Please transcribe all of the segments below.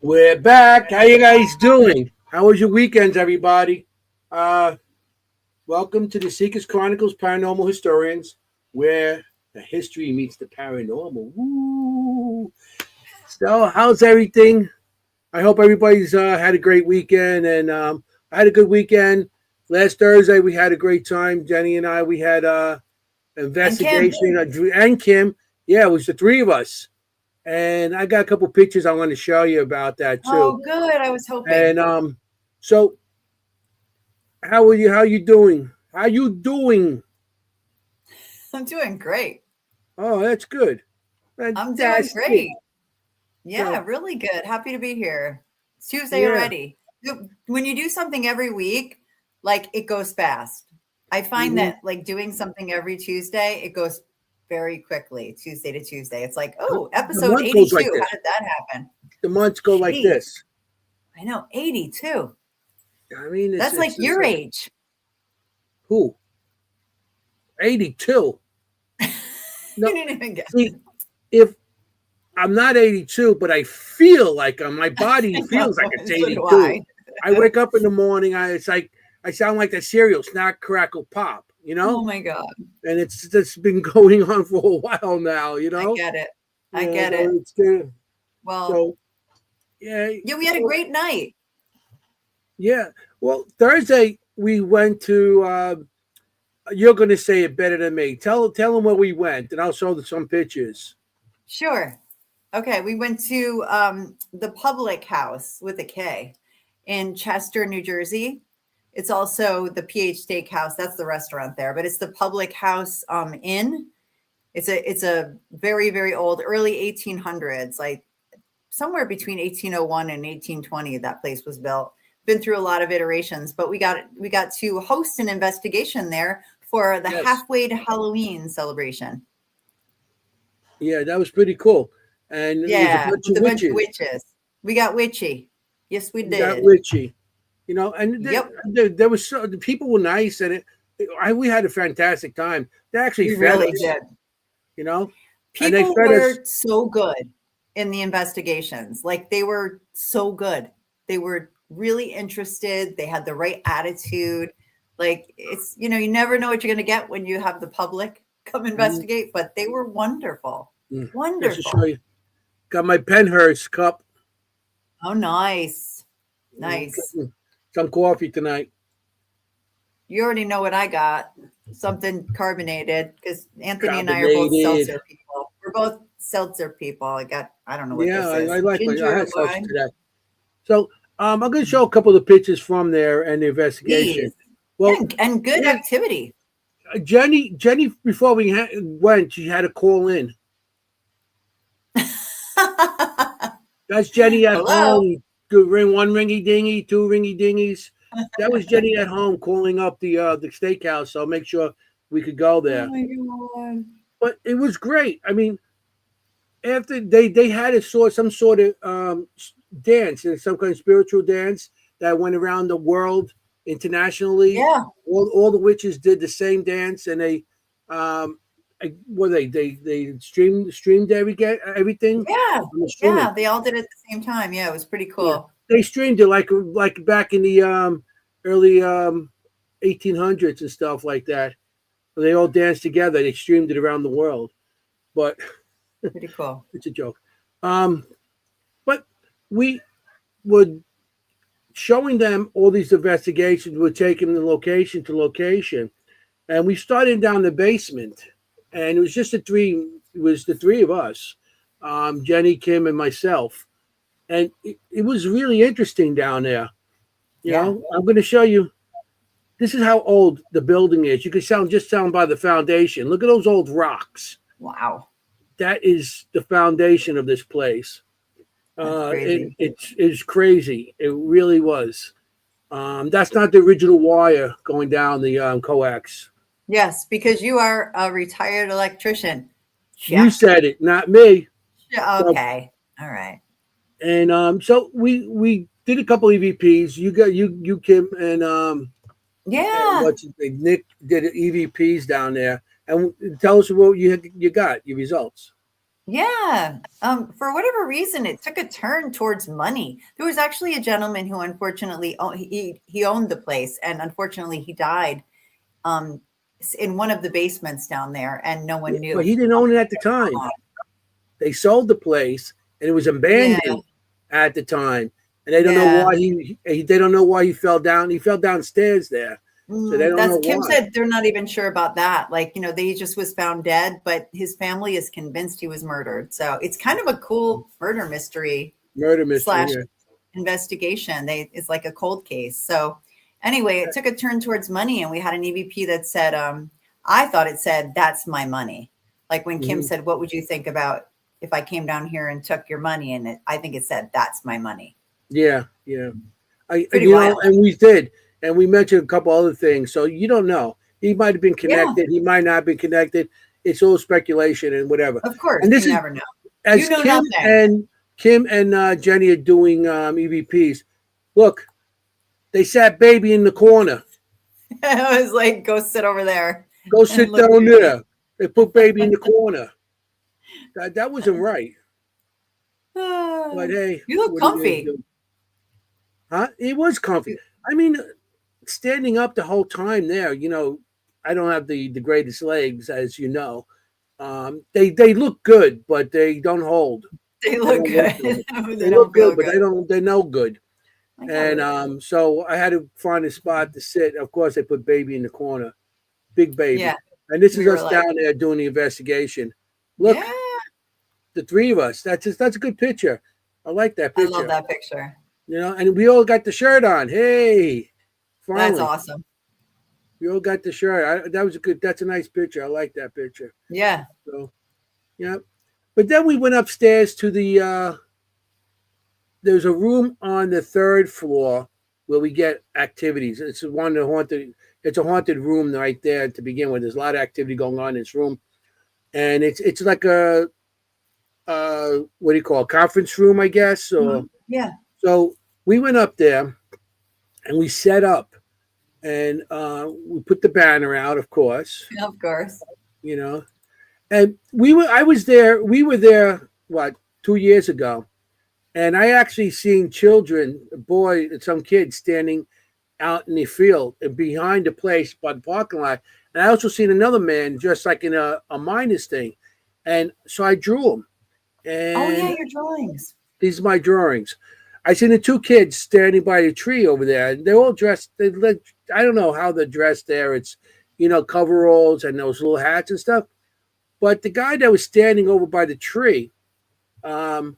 We're back. How you guys doing? How was your weekends, everybody? Uh, Welcome to the Seekers Chronicles Paranormal Historians, where the history meets the paranormal. Woo! So, how's everything? I hope everybody's had a great weekend, and I had a good weekend. Last Thursday, we had a great time. Jenny and I, we had And Kimm. investigation, and Kim. Yeah, it was the three of us, and I got a couple pictures I want to show you about that too. Oh, good. I was hoping. And so how are you? How you doing? How you doing? I'm doing great. Oh, that's good. I'm doing Fantastic. great. Yeah, So really good. Happy to be here. It's Tuesday yeah. already. When you do something every week, like it goes fast. I find Hmm. that like doing something every Tuesday, it goes very quickly, Tuesday to Tuesday. It's like, oh, The episode month goes like 82. How this. did that happen? The months go like Jeez, this. I know, 82. I mean, That's like it's your age. who 82. You No, didn't even get see, if I'm not 82, but I feel like my body I know, feels like it's so do 82. I. I wake up in the morning. It's like I sound like the cereal, snack, crackle, pop. Oh my God. And it's just been going on for a while now. I get it. I Yeah, get so it. it's good. Well, So yeah, yeah, we had a well, great night. yeah. Well, Thursday we went to. You're going to say it better than me. Tell them where we went, and I'll show them some pictures. Sure. Okay, we went to the Public House with a K in Chester, New Jersey. It's also the PH Steakhouse. That's the restaurant there, but it's the Public House Inn. It's a very very old, early 1800s, like somewhere between 1801 and 1820. That place was built. Been through a lot of iterations, but we got to host an investigation there for the Yes. halfway to Halloween celebration. Yeah, that was pretty cool. And it was a Yeah, bunch with of a bunch of witches. witches. We got witchy. Yes, we We got did. witchy. And Yep, there was the people were nice, and we had a fantastic time. They actually we fed really us. did. You know, and they People fed us. were so good in the investigations. Like they were so good. They were really interested. They had the right attitude. Like it's, you never know what you're going to get when you have the public come Mhm. investigate, but they were wonderful. Just to show Wonderful. you, got my Penhurst cup. Oh, nice. Nice. Getting some coffee tonight. You already know what I got. Something carbonated because Anthony and I are both Carbonated. seltzer people. We're both seltzer people. I don't know what Yeah, this I is. like my. I Ginger had sauce wine. today. So I'm going to show a couple of pictures from there and the investigation. Please. Yeah, Well, and good yeah, activity. Jenny, before we went, she had to call in. That's Jenny at Hello. home. Good ring, one ringy dingy, two ringy dingies. That was Jenny at home calling up the steakhouse. So I'll make sure we could go Oh there. my God. But it was great. I mean, after they had some sort of dance and some kind of spiritual dance that went around the world internationally. Yeah. All the witches did the same dance, and they um they streamed everything Yeah. on the streaming. Yeah. They all did it at the same time. Yeah. It was pretty Yeah, cool. they streamed it like back in the early 1800s and stuff like that. They all danced together. They streamed it around the world, but Pretty cool. it's a joke. Um, but we were showing them all these investigations. We're taking them location to location, and we started down the basement, and it was just the three. It was the three of us, Jenny, Kim, and myself, and it was really interesting down there. Yeah. I'm going to show you. This is how old the building is. You can sound by the foundation. Look at those old rocks. Wow. That is the foundation of this place. That's It, crazy. it's crazy. It really was. That's not the original wire going down the coax. Yes, because you are a retired electrician. You Check. said it, not me. So, Okay. All right. and so we did a couple EVPs. You Kim and Yeah. Nick did EVPs down there. And tell us what you got your results. Yeah. For whatever reason, it took a turn towards money. There was actually a gentleman who unfortunately he owned the place, and unfortunately he died um, in one of the basements down there, and no one But knew. he didn't own it at the time. They sold the place, and it was Yeah, abandoned at the time. And they don't know yeah. why they don't know why he fell down. He fell downstairs there, so they don't know That's Kimm why. said they're not even sure about that. Like, they just was found dead, but his family is convinced he was murdered. So it's kind of a cool murder mystery Murder mystery. slash Yeah. investigation. It's like a cold case. So anyway, it took a turn towards money, and we had an EVP that said, I thought it said, "That's my money." Like when Kimm Mhm. said, "What would you think about if I came down here and took your money?" And I think it said, "That's my money." Yeah, yeah. Pretty wild. And we did, and we mentioned a couple other things. So you don't know. He might have been Yeah, connected. He might not have been connected. It's all speculation and whatever. of course. And this You is never know. You as know nothing. Kimm and Jennie are doing EVPs. Look, they sat baby in the corner. I was like, go sit over there Go and sit look down pretty. there. They put baby in the corner. That wasn't right. But hey, You look what are you gonna comfy. do? Huh? It was comfy. I mean, standing up the whole time there, I don't have the greatest legs, as you know. They look good, but they don't hold. They They look don't work good. good. They They look don't good, feel but good. they know good. I got And it. so I had to find a spot to sit. Of course, they put baby in the corner, big baby. Yeah. And this is We were us like, down there doing the investigation. yeah, Look, the three of us. That's a good picture. I like that I love picture. that picture. And we all got the shirt on. Hey, That's finally, awesome. we all got the shirt. That was a good. That's a nice picture. I like that picture. Yeah. So yeah, but then we went upstairs to the. There's a room on the third floor where we get activities. It's one the haunted. It's a haunted room right there to begin with. There's a lot of activity going on in this room, and it's like a what do you call it, conference room, I guess. Or Yeah. so we went up there and we set up and we put the banner out, of course, Of course. you know. And I was there. We were there what 2 years ago, and I actually seen children, a boy, and some kids standing out in the field and behind the place by the parking lot. And I also seen another man just like in a miners thing, and so I drew him. Oh, yeah, And your drawings. these are my drawings. I seen the two kids standing by a tree over there. And they're all dressed. I don't know how they're dressed there. It's coveralls and those little hats and stuff. But the guy that was standing over by the tree um,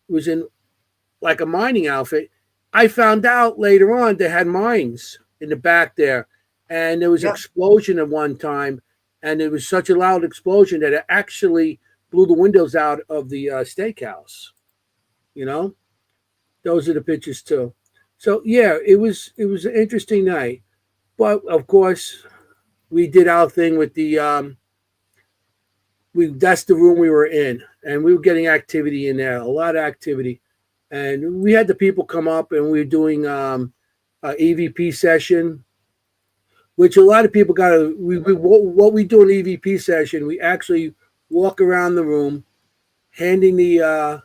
was in like a mining outfit. I found out later on they had mines in the back there, and there was an Yep. explosion at one time, and it was such a loud explosion that it actually blew the windows out of the steakhouse. You know, those are the pictures too. So yeah, it was an interesting night, but of course we did our thing with the we that's the room we were in, and we were getting activity in there, a lot of activity, and we had the people come up, and we were doing a EVP session, which a lot of people got to. What we do in EVP session, we actually walk around the room, handing the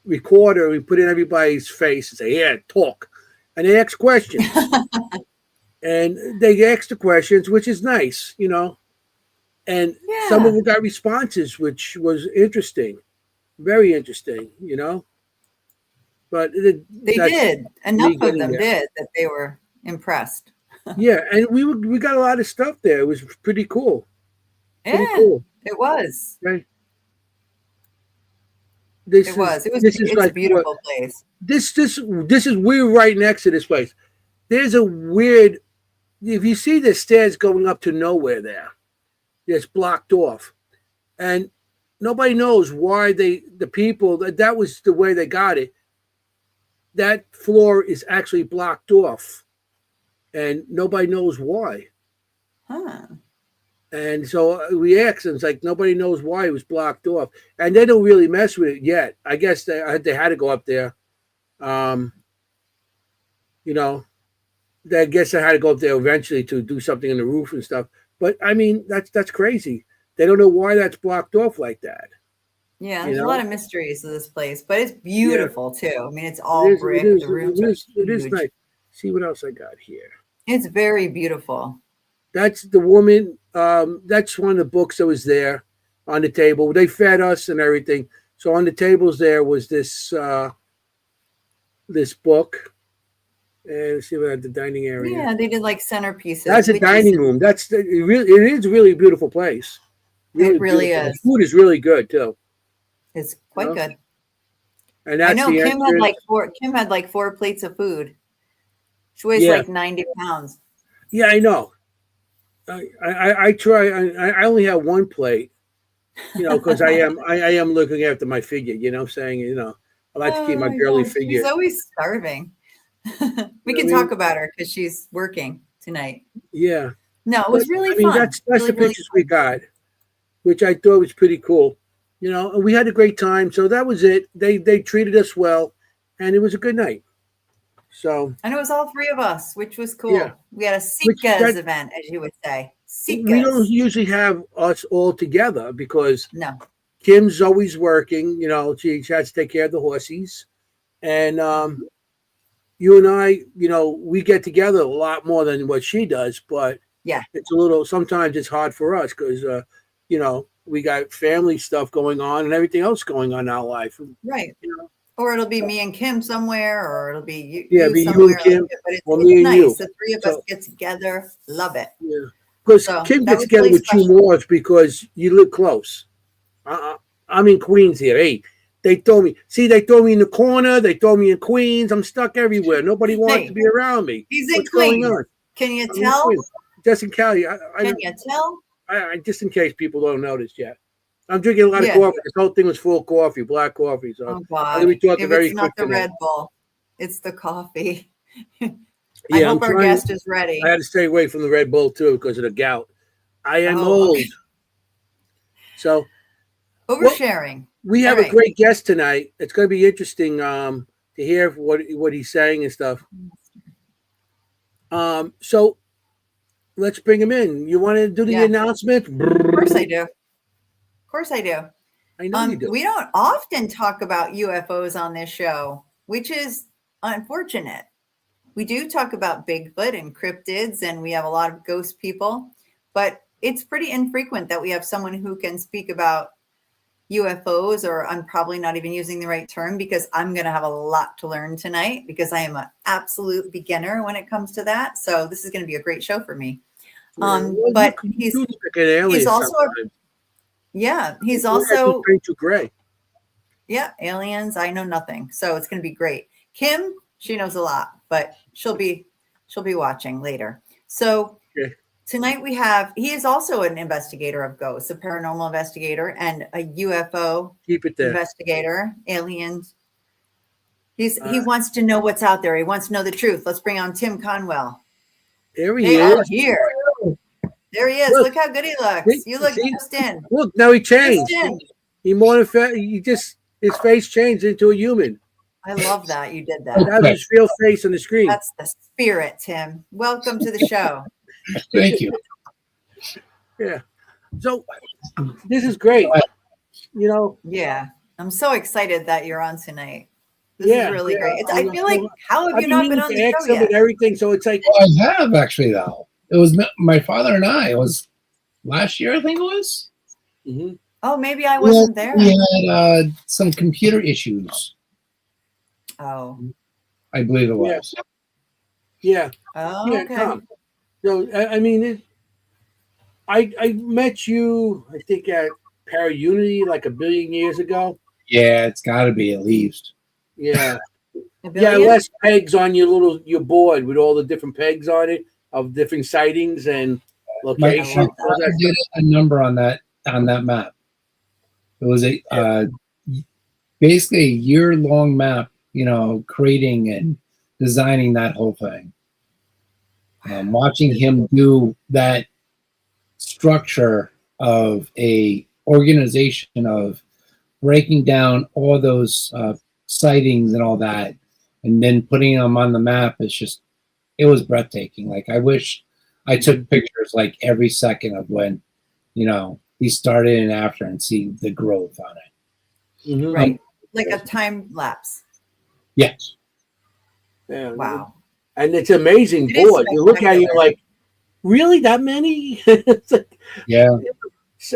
recorder, we put in everybody's face and say, "Yeah, talk," and they ask questions, and they ask the questions, which is nice. And some of Yeah. them got responses, which was interesting, very interesting. But They that's did. Enough me of getting them there. did that they were impressed. Yeah, and we got a lot of stuff there. It was pretty cool, pretty Yeah, cool. it was. Okay, this It is was. It was. this is It's a like what beautiful place. this is we're right next to this place. There's a weird. If you see the stairs going up to nowhere there, it's blocked off, and nobody knows why the people that was the way they got it. That floor is actually blocked off, and nobody knows why. Huh. And so we asked, and it's like nobody knows why it was blocked off, and they don't really mess with it yet. I guess they had to go up there. Um, you know, I guess I had to go up there eventually to do something on the roof and stuff. But I mean, that's crazy. They don't know why that's blocked off like that. Yeah, You there's a know? lot of mysteries to this place, but it's Yeah, beautiful too. I mean, it's it all is. It brick. is. The rooms It are is. It is huge. nice. See what else I got here. It's very beautiful. That's the woman. That's one of the books that was there on the table. They fed us and everything. So on the tables there was this book. And let's see what at the dining area. Yeah, they did like centerpieces, That's a witchy. dining room. It is a really beautiful place. It Really really beautiful. The is. food is really good too. It's You quite know? good. And I that's know the Kim had entrance. like four. Kim had like 4 plates of food. She weighs Yeah, like 90 pounds. yeah, I know. I try. I only have one plate. Because I am looking after my figure. I'm saying. I like to keep Oh my my girly gosh, she's figure. always starving. We I can mean, talk about her because she's working tonight. yeah. No, it But was really I mean, fun. that's Really, the really pictures we got, which I thought was pretty cool. And we had a great time. So that was it. They treated us well, and it was a good night. So And it was all three of us, which was yeah, cool. We had a which Sika's that event, as you would say. we don't Sika's. usually have us all together because No. Kim's always working. She has to take care of the horses, and you and I, we get together a lot more than what she does, but Yeah, it's a little. Sometimes it's hard for us because we got family stuff going on and everything else going on in our life. right. You know, Or it'll be me and Kim somewhere, or it'll be you, yeah, you be you and somewhere. Kim, But it's, or it's me and nice. you. The three of us So get together. Love it. yeah, because So Kim that gets was together really with you special. more because you live close. I'm in Queens here. Hey, they told me. See, they throw me in the corner. They throw me in Queens. I'm stuck everywhere. Nobody wants to Hey, be around me. he's in What's going Queens. on? Can you I'm in tell? Queens. Just in Cali. Can you tell? Just in case people don't notice yet. I'm drinking a lot of Yeah. coffee. This whole thing was full of coffee, black coffee. So Oh I'm gonna God. be talking If it's very not quick the today. Red Bull, it's the coffee. I Yeah, I'm hope our trying. guest is ready. I had to stay away from the Red Bull too because of the gout. I am Oh, old. okay. So, well, Oversharing. we All have a right. great guest tonight. It's going to be interesting to hear what he's saying and stuff. So let's bring him in. You want to do the Yeah. announcement? Of course I do. Of course I do. I know you do. We don't often talk about UFOs on this show, which is unfortunate. We do talk about Bigfoot and cryptids, and we have a lot of ghost people, but it's pretty infrequent that we have someone who can speak about UFOs, or I'm probably not even using the right term because I'm going to have a lot to learn tonight because I am an absolute beginner when it comes to that. So this is going to be a great show for me. Yeah, well, But you do look like an alien he's also sometimes. he's Your eyes just also paint you gray. aliens. I know nothing, so it's going to be great. Kim, she knows a lot, but she'll be watching later. So Okay. tonight he is also an investigator of ghosts, a paranormal investigator and a UFO Keep it there. investigator, aliens. He Uh, wants to know what's out there. He wants to know the truth. Let's bring on Tim Conwell. there he They are is. here. There he is. Look how good he looks. You look See? just in. Look, now he Just changed. in. He modified. His face changed into a human. I love that you did that. That was his real face on the screen. That's the spirit, Tim. Welcome to the show. Thank you. Yeah. So this is great. Yeah. I'm so excited that you're on tonight. This Yeah, is really yeah. great. I feel like, how have I've you been not been meaning on to the ask show him yet? and everything. So it's like, Well, I have actually, though. It was my father and I. It was last year, I think it was. mhm. Oh, maybe I wasn't there. We had some computer issues, Oh. I believe it Yeah. was. Yeah, Oh, yeah, okay. Tom. So I mean, I met you, I think at Paraunity like a billion years ago. Yeah, it's got to be at least. Yeah, A yeah, billion? less pegs on your board with all the different pegs on it of different sightings and My locations. love All that did stuff. a number on that map. It was basically a year-long map, creating and designing that whole thing. Watching him do that structure of a organization of breaking down all those sightings and all that, and then putting them on the map, it was breathtaking. Like, I wish I took pictures like every second of when, he started in after and see the growth on it. Mhm. Right. Like a time lapse. Yes. Yeah. Wow. And it's amazing It is board. You look at it, you're spectacular. like, really, that many? It's like, Yeah.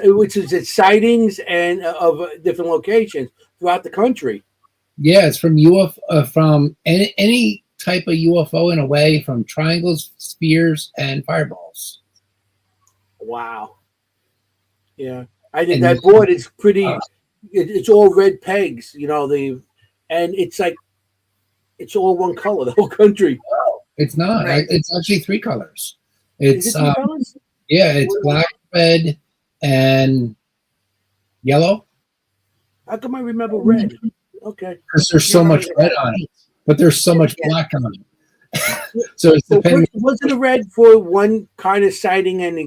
which is its sightings and of different locations throughout the country. Yeah, it's from from any type of UFO in a way, from triangles, spheres, and fireballs. Wow. Yeah, I think And that board is pretty. uh, It's all red pegs, and it's like it's all one color, the whole country. it's not. Right. It's actually three colors. Is It's it three colors? yeah, it's black, red, and yellow. How come I remember red? Okay. Because there's You so remember much the red red. on it, but there's so much Yeah. black on it. So it's So depending. wasn't the red for one kind of sighting, and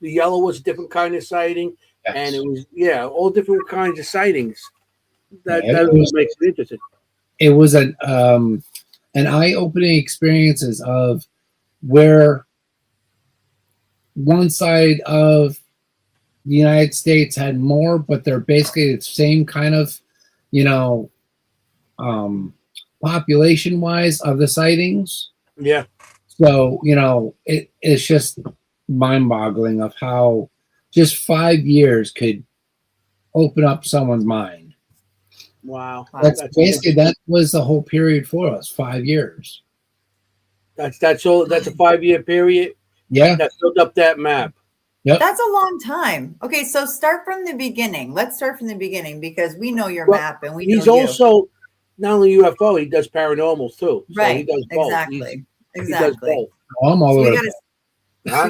the yellow was a different kind of sighting, and it was all different kinds of sightings. That Yeah, that it was- makes it interesting. it was an eye-opening experiences of where one side of the United States had more, but they're basically the same kind of, you know, population wise of the sightings. Yeah. So, it's just mind boggling of how just 5 years could open up someone's mind. Wow. That's basically, that was the whole period for us, 5 years. That's all. That's a 5-year period Yeah. that filled up that map. Yep. That's a long time. Okay, so start from the beginning. Let's start from the beginning because we know your Well, map and we He's know you. also not only UFO, he does paranormals too. So Right. he does both. Exactly. He does Exactly. both. I'm all So over we it.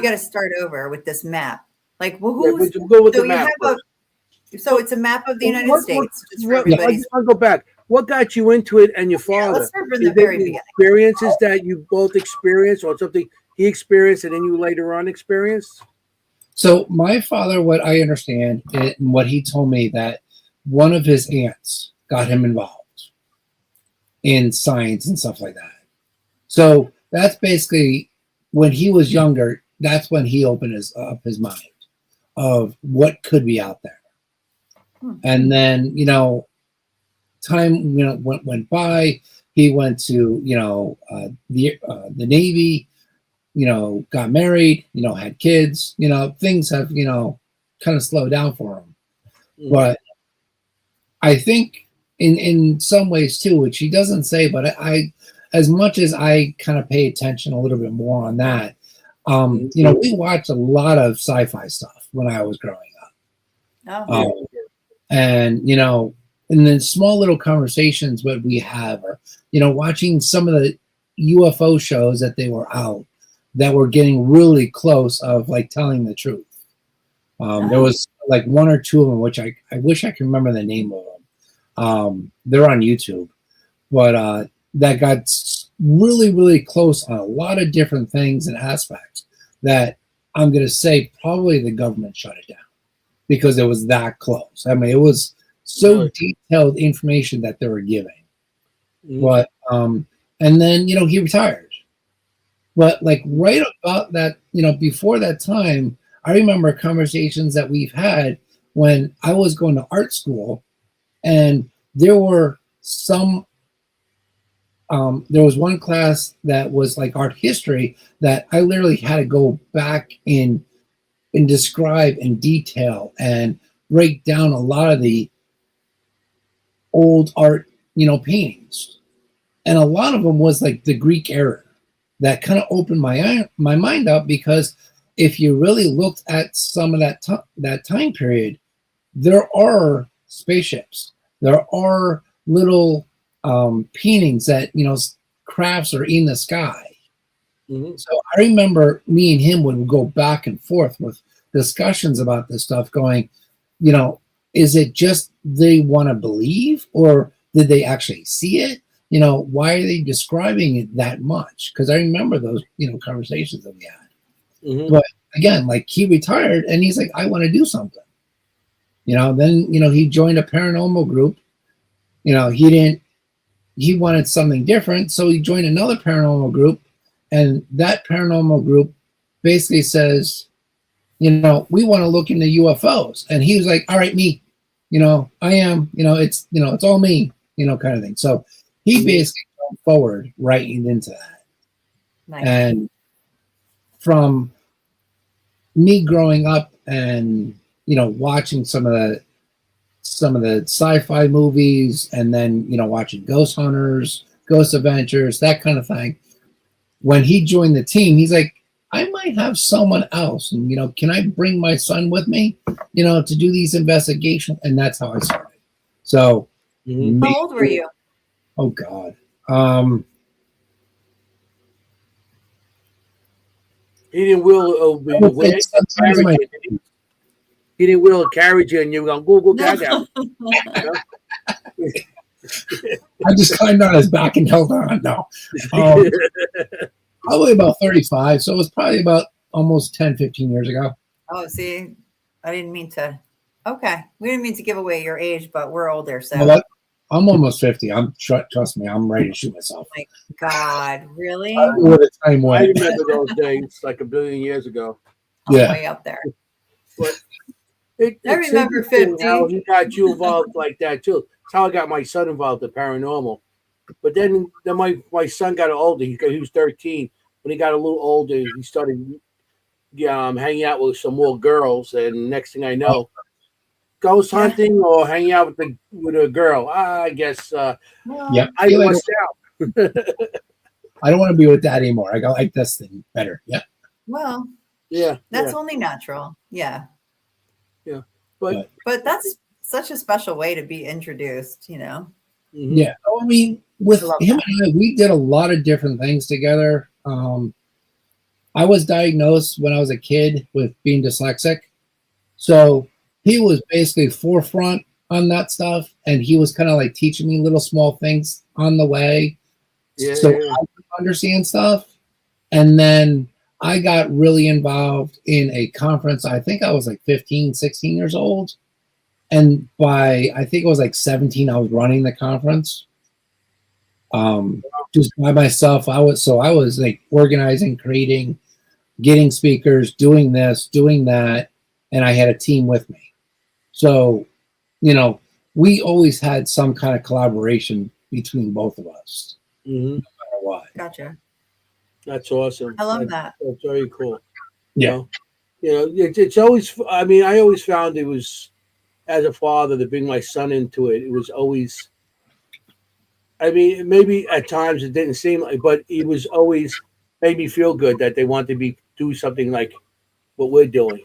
got to start over with this map. Like, well, Yeah, who's but you go with so the you map. have so it's a map of the United States. Just for I everybody's. just want to go back. What got you into it, and your father? Let's start from the Is it very the beginning. experiences that you both experienced, or something he experienced and then you later on experienced? So my father, what I understand, and what he told me, that one of his aunts got him involved in science and stuff like that. So that's basically when he was younger. That's when he opened up his mind of what could be out there. And then time went by. He went to the Navy. Got married, had kids, things have, kind of slowed down for him. Mm. But I think in some ways too, which he doesn't say, but I as much as I kind of pay attention a little bit more on that, we watched a lot of sci-fi stuff when I was growing up. Oh. And then small little conversations that we have, or, watching some of the UFO shows that they were out, that were getting really close of like telling the truth. There was like one or two of them, which I wish I can remember the name of them. They're on YouTube, but that got really, really close on a lot of different things and aspects that I'm going to say probably the government shut it down because it was that close. I mean, it was so detailed information that they were giving. But and then he retired. But like right about that, before that time, I remember conversations that we've had when I was going to art school, and there were some. There was one class that was like art history that I literally had to go back and describe in detail and break down a lot of the old art, paintings, and a lot of them was like the Greek era. That kind of opened my mind up, because if you really looked at some of that time period, there are spaceships, there are little paintings that crafts are in the sky. So I remember me and him would go back and forth with discussions about this stuff, going, is it just they want to believe, or did they actually see it? Why are they describing it that much? Because I remember those, conversations that we had. But again, like, he retired and he's like, I want to do something. Then, he joined a paranormal group. He wanted something different. So he joined another paranormal group. And that paranormal group basically says, we want to look into UFOs. And he was like, all right, me, I am, it's all me, kind of thing. So he basically went forward right into that. Nice. And from me growing up and, watching some of the sci-fi movies, and then, watching Ghost Hunters, Ghost Adventures, that kind of thing. When he joined the team, he's like, I might have someone else, and can I bring my son with me, to do these investigations? And that's how I started. So, how old were you? Oh God, he didn't wheel he didn't wheel a carriage in. You were going, go gaga. I just climbed on his back and held on. No, probably about 35. So it was probably about almost 10, 15 years ago. Oh, see, I didn't mean to. Okay, we didn't mean to give away your age, but we're older, so. Well, I'm almost 50. Trust me, I'm ready to shoot myself. Oh my God, really? I remember those days, like a billion years ago. Yeah, way up there. But I remember 50. How he got you involved like that too. That's how I got my son involved in paranormal. But then my son got older. He was 13. When he got a little older, he started hanging out with some more girls, and next thing I know, ghost hunting or hanging out with a girl. I guess. Yep. I lost out. I don't want to be with that anymore. I like this thing better. Yeah. Well. Yeah. That's only natural. Yeah. Yeah. But that's such a special way to be introduced. Mm-hmm. Yeah. I mean, with him and I, we did a lot of different things together. I was diagnosed when I was a kid with being dyslexic. So he was basically forefront on that stuff. And he was kind of like teaching me little small things on the way. I could understand stuff. And then I got really involved in a conference. I think I was like 15, 16 years old. And I think it was like 17, I was running the conference. Just by myself. I was like organizing, creating, getting speakers, doing this, doing that, and I had a team with me. So, we always had some kind of collaboration between both of us, no matter what. Gotcha. That's awesome. I love that. That's very cool. Yeah. It's always. I mean, I always found it was, as a father, to bring my son into it. It was always. I mean, maybe at times it didn't seem like, but it was always made me feel good that they wanted to do something like what we're doing.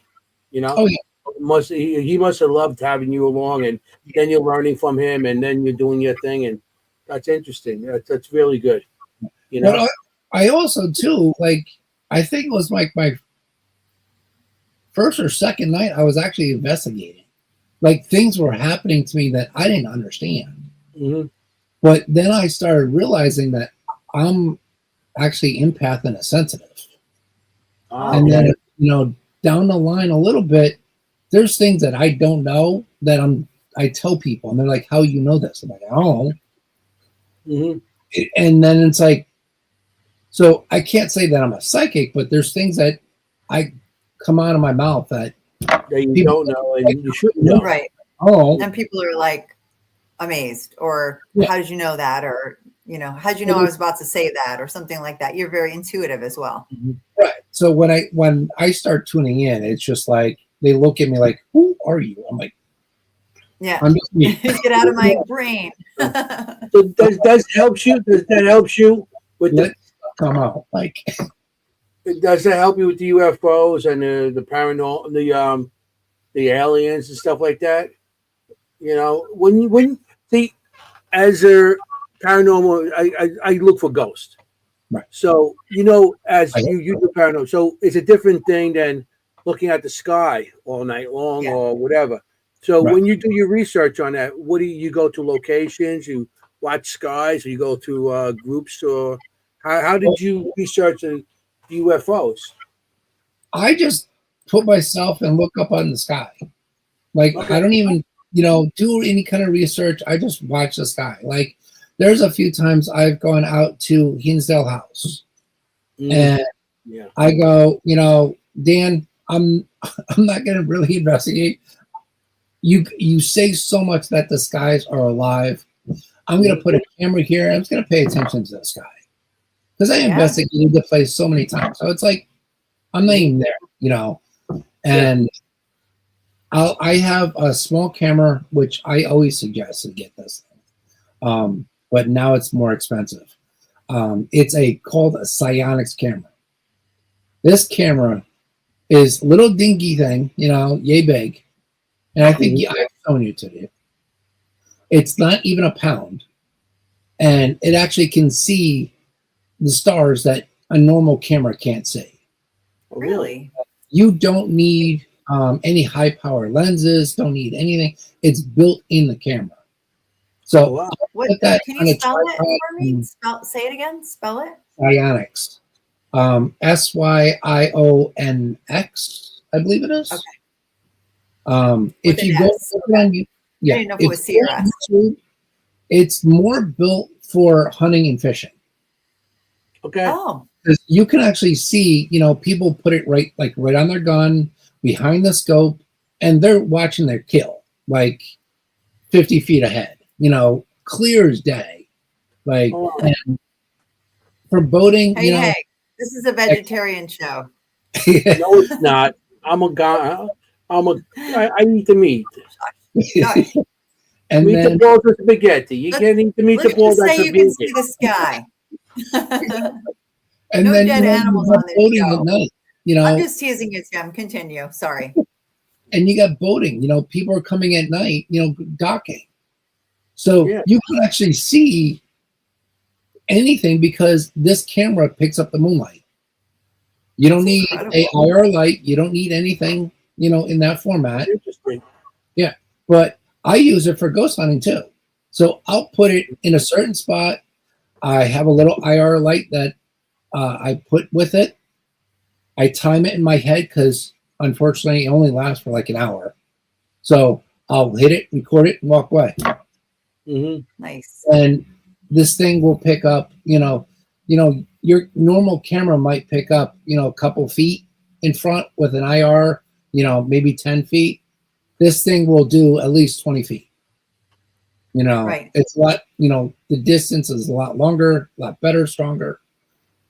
Oh yeah. He must have loved having you along, and then you're learning from him, and then you're doing your thing, and that's interesting. That's really good. But I also too, like, I think it was like my first or second night I was actually investigating. Like, things were happening to me that I didn't understand. Mm-hmm. But then I started realizing that I'm actually empath and a sensitive. And then, down the line a little bit, there's things that I don't know that I tell people, and they're like, how you know this? I'm like, oh. Mm-hmm. And then it's like, so I can't say that I'm a psychic, but there's things that I come out of my mouth that you don't know, and you shouldn't know. Right. Oh. And people are like amazed, or how did you know that? Or, how did you know I was about to say that, or something like that? You're very intuitive as well. Right. So when I start tuning in, it's just like, they look at me like, who are you? I'm like, yeah, I'm just me. Get out of my brain. So does that help you? Does that help you with Let come out? Like, does that help you with the UFOs and the paranormal, the aliens and stuff like that? When as a paranormal, I look for ghosts. Right. So as you do paranormal, so it's a different thing than looking at the sky all night long or whatever. So when you do your research on that, what do you go to locations? You watch skies, or you go to groups, or how did you research the UFOs? I just put myself and look up on the sky. Like, I don't even, do any kind of research. I just watch the sky. Like, there's a few times I've gone out to Hinsdale House, and I go, Dan, I'm not going to really investigate. You say so much that the skies are alive. I'm going to put a camera here. And I'm just going to pay attention to the sky because I investigated the place so many times. So it's like I'm not even there, you know. And I have a small camera, which I always suggest to get this thing, but now it's more expensive. It's called a Psionics camera. This camera is a little dinky thing, you know, yay big. And I think I've shown you to you. It's not even a pound. And it actually can see the stars that a normal camera can't see. Really? You don't need any high power lenses, don't need anything. It's built in the camera. So can you spell it for me? Say it again. Spell it. Psionics. Syionx, I believe it is. Okay. If you go on, I didn't know if it was C or S. It's more built for hunting and fishing. Okay. Oh. Because you can actually see, you know, people put it right on their gun, behind the scope, and they're watching their kill, like 50 feet ahead, you know, clear as day. Like, and for boating, you know. Hey, this is a vegetarian show. No, it's not. I'm a guy. I eat the meat. And meat then, the balls with spaghetti. You can't eat the meat the balls Let's like say a you can see vegan. the sky. and No then dead animals on this boating show. at night, you know. I'm just teasing you, Tim. Continue. Sorry. And you got boating, you know, people are coming at night, you know, docking. So you can actually see anything because this camera picks up the moonlight. You don't need a IR light. You don't need anything, you know, in that format. Interesting. Yeah. But I use it for ghost hunting too. So I'll put it in a certain spot. I have a little IR light that I put with it. I time it in my head because unfortunately it only lasts for like an hour. So I'll hit it, record it, and walk away. Nice. And this thing will pick up, you know, your normal camera might pick up, you know, a couple feet in front with an IR, you know, maybe 10 feet. This thing will do at least 20 feet. You know, it's a lot, you know, the distance is a lot longer, a lot better, stronger.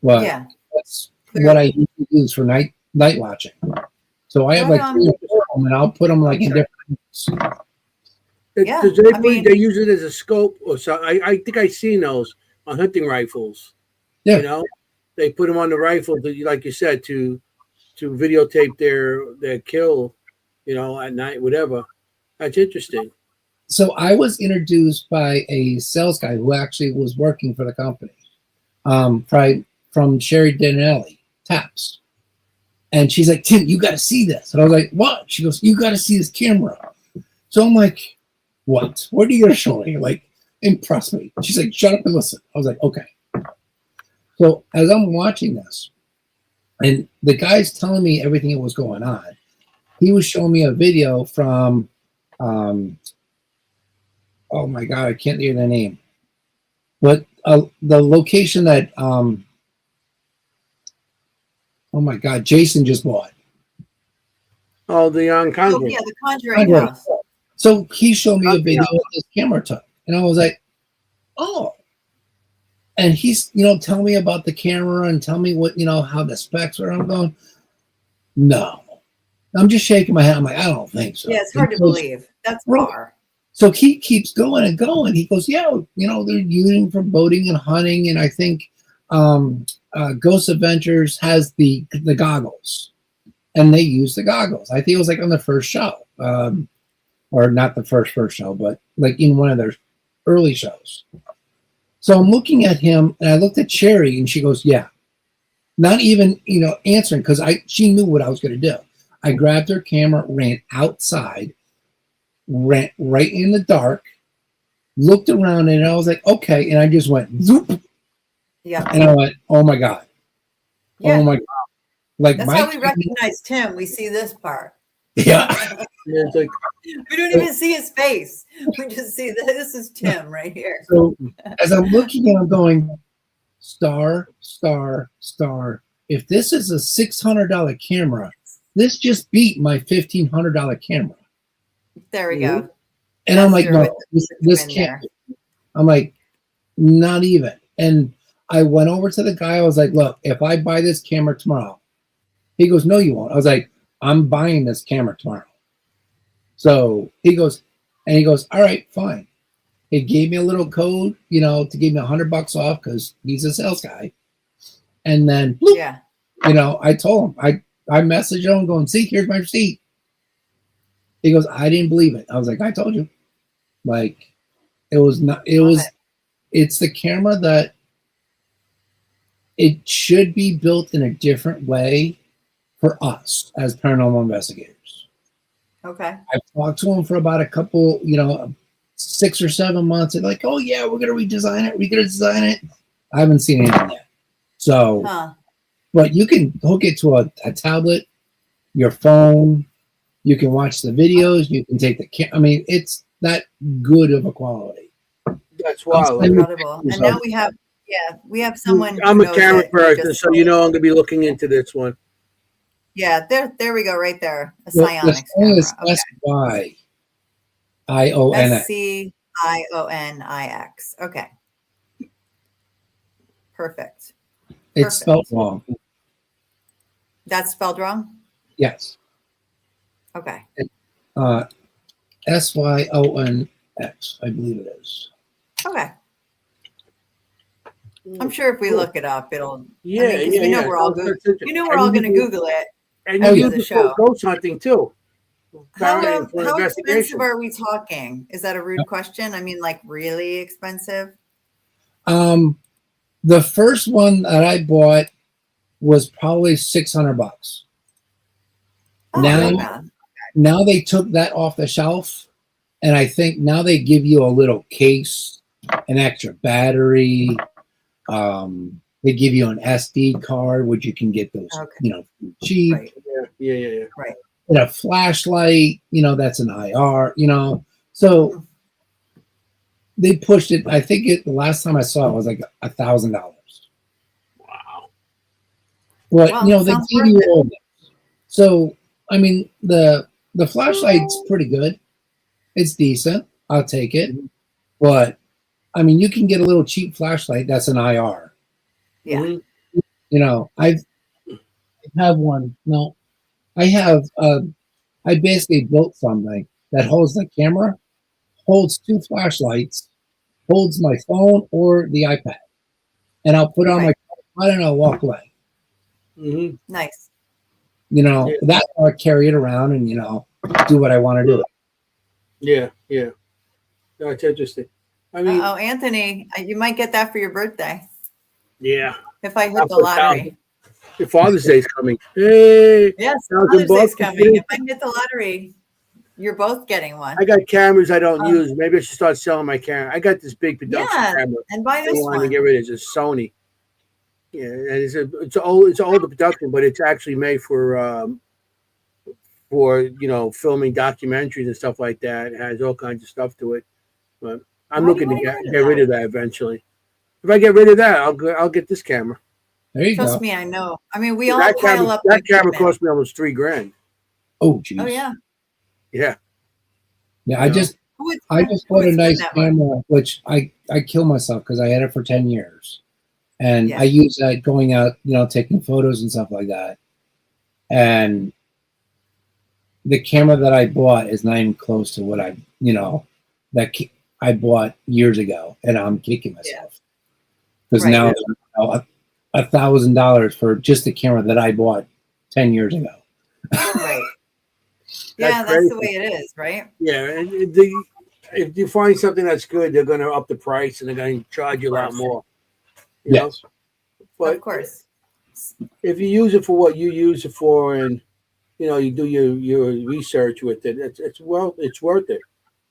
But that's what I usually use for night watching. So I have like 3 or 4 of them, and I'll put them like in different. Does they use it as a scope or so? I think I've seen those on hunting rifles. Yeah. You know, they put them on the rifle, like you said, to videotape their kill, you know, at night, whatever. That's interesting. So I was introduced by a sales guy who actually was working for the company, probably from Sherry Denelli, Taps. And she's like, Tim, you got to see this. And I was like, what? She goes, you got to see this camera. So I'm like, what? What are you going to show me? Like, impress me. She's like, shut up and listen. I was like, okay. So as I'm watching this, and the guy's telling me everything that was going on, he was showing me a video from, oh my God, I can't hear the name. But the location that, oh my God, Jason just bought. Oh, the Conjuring. Oh, yeah, the Conjuring house. So he showed me a video of this camera took. And I was like, oh. And he's, you know, telling me about the camera and tell me what, you know, how the specs are. I'm going, no. I'm just shaking my head. I'm like, I don't think so. Yeah, it's hard to believe. That's far. So he keeps going and going. He goes, yeah, you know, they're using for boating and hunting. And I think Ghost Adventures has the goggles. And they use the goggles. I think it was like on the first show. Or not the first show, but like in one of their early shows. So I'm looking at him, and I looked at Cherry, and she goes, yeah. Not even, you know, answering, because she knew what I was going to do. I grabbed her camera, ran outside, ran right in the dark, looked around, and I was like, okay. And I just went, zoop. Yeah. And I went, oh, my God. Yeah. Oh, my God. Like that's how we recognize Tim. We see this part. Yeah. It's like, we don't even see his face. We just see that this is Tim right here. So as I'm looking at him, I'm going, star, star, star. If this is a $600 camera, this just beat my $1,500 camera. There we go. And I'm like, Chester no, with this Kimm can't. I'm like, not even. And I went over to the guy. I was like, look, if I buy this camera tomorrow, he goes, no, you won't. I was like, I'm buying this camera tomorrow. So he goes, all right, fine. He gave me a little code, to give me $100 off because he's a sales guy. And then, bloop, Yeah. I told him, I messaged him going, see, here's my receipt. He goes, I didn't believe it. I was like, I told you. Like, it was not, it's the camera that it should be built in a different way for us as paranormal investigators. Okay. I've talked to him for about a couple, 6 or 7 months. They're like, oh yeah, we're gonna redesign it. We're gonna design it. I haven't seen anything yet. So, but you can hook it to a tablet, your phone. You can watch the videos. You can take the I mean, it's that good of a quality. That's wild. Incredible. And now we have someone. I'm who a knows camera it. person, so I'm going to be looking into this one. Yeah, there we go, right there. A The psionics phone is camera. SYIONX. SCIONIX. Okay. Perfect. It's spelled wrong. That's spelled wrong? Yes. Okay. SYONX, I believe it is. Okay. I'm sure if we look it up, it'll. Yeah, we know we're all good. We're all going to Google it. And you use it for ghost hunting too. How expensive are we talking? Is that a rude question? I mean, like really expensive? The first one that I bought was probably $600. Oh, now they took that off the shelf, and I think now they give you a little case, an extra battery. They give you an SD card, which you can get those, cheap. Right. Yeah. Right. And a flashlight, that's an IR, So they pushed it. I think the last time I saw it was like $1,000. Wow. But they give you all this. So I mean, the flashlight's pretty good. It's decent. I'll take it. But I mean, you can get a little cheap flashlight that's an IR. Yeah. I have one. No, I have. I basically built something that holds the camera, holds 2 flashlights, holds my phone or the iPad, and I'll put on my tripod and I'll walk away. Nice. That I'll carry it around and do what I want to do. Yeah. That's interesting. I mean, Anthony, you might get that for your birthday. Yeah. If I hit the lottery. Your Father's Day's coming. Hey. Yes, Father's Day's coming. If I hit the lottery, you're both getting one. I got cameras I don't use. Maybe I should start selling my camera. I got this big production camera. And buy this one. I want to get rid of it. It's a Sony. Yeah, and it's older production, but it's actually made for filming documentaries and stuff like that. It has all kinds of stuff to it. But I'm looking to get rid of that eventually. If I get rid of that, I'll get this camera. There you Trust go. me, I know. I mean, we all pile up. That camera cost me almost $3,000. Oh, geez. Oh yeah. Yeah. Yeah, I just bought a nice camera, which I kill myself because I had it for 10 years. And I use that going out, taking photos and stuff like that. And the camera that I bought is not even close to what I bought years ago. And I'm kicking myself. Because now $1,000 for just the camera that I bought 10 years ago. Right. Yeah, that's the way it is, right? Yeah. If you find something that's good, they're going to up the price and they're going to charge you a lot more. Yes. But of course. If you use it for what you use it for and you do your research with it, it's worth it.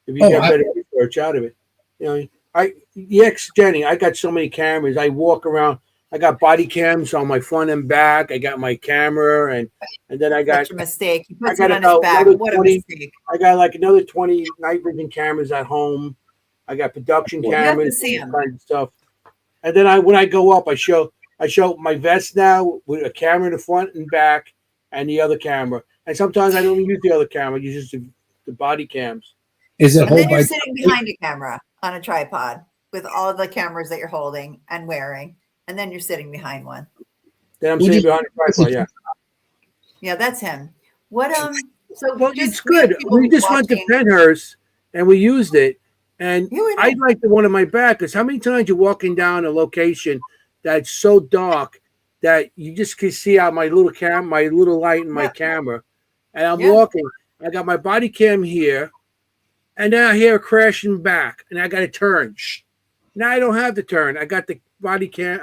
If you get better research out of it. Jennie, I got so many cameras. I walk around. I got body cams on my front and back. I got my camera, and then I got. That's a mistake. He puts I got it on his back. What 20, a mistake! I got like another 20 night vision cameras at home. I got production cameras and kind of stuff. And then when I go up, I show my vest now with a camera in the front and back, and the other camera. And sometimes I don't even use the other camera. I use just the body cams. Is it And hold then you're by sitting behind a camera on a tripod with all the cameras that you're holding and wearing, and then you're sitting behind one. Then I'm We sitting just- behind the tripod. Yeah. Yeah, that's him. What so Well, just it's we have good. people We just went to watching- Penhurst and we used it. And Yeah, we know. I like the one on my back because how many times you're walking down a location that's so dark that you just can see out my little light in my Yeah. camera. And I'm Yeah. walking. I got my body cam here. And then I hear it crashing back. And I got to turn. Shh. Now I don't have to turn. I got the body cam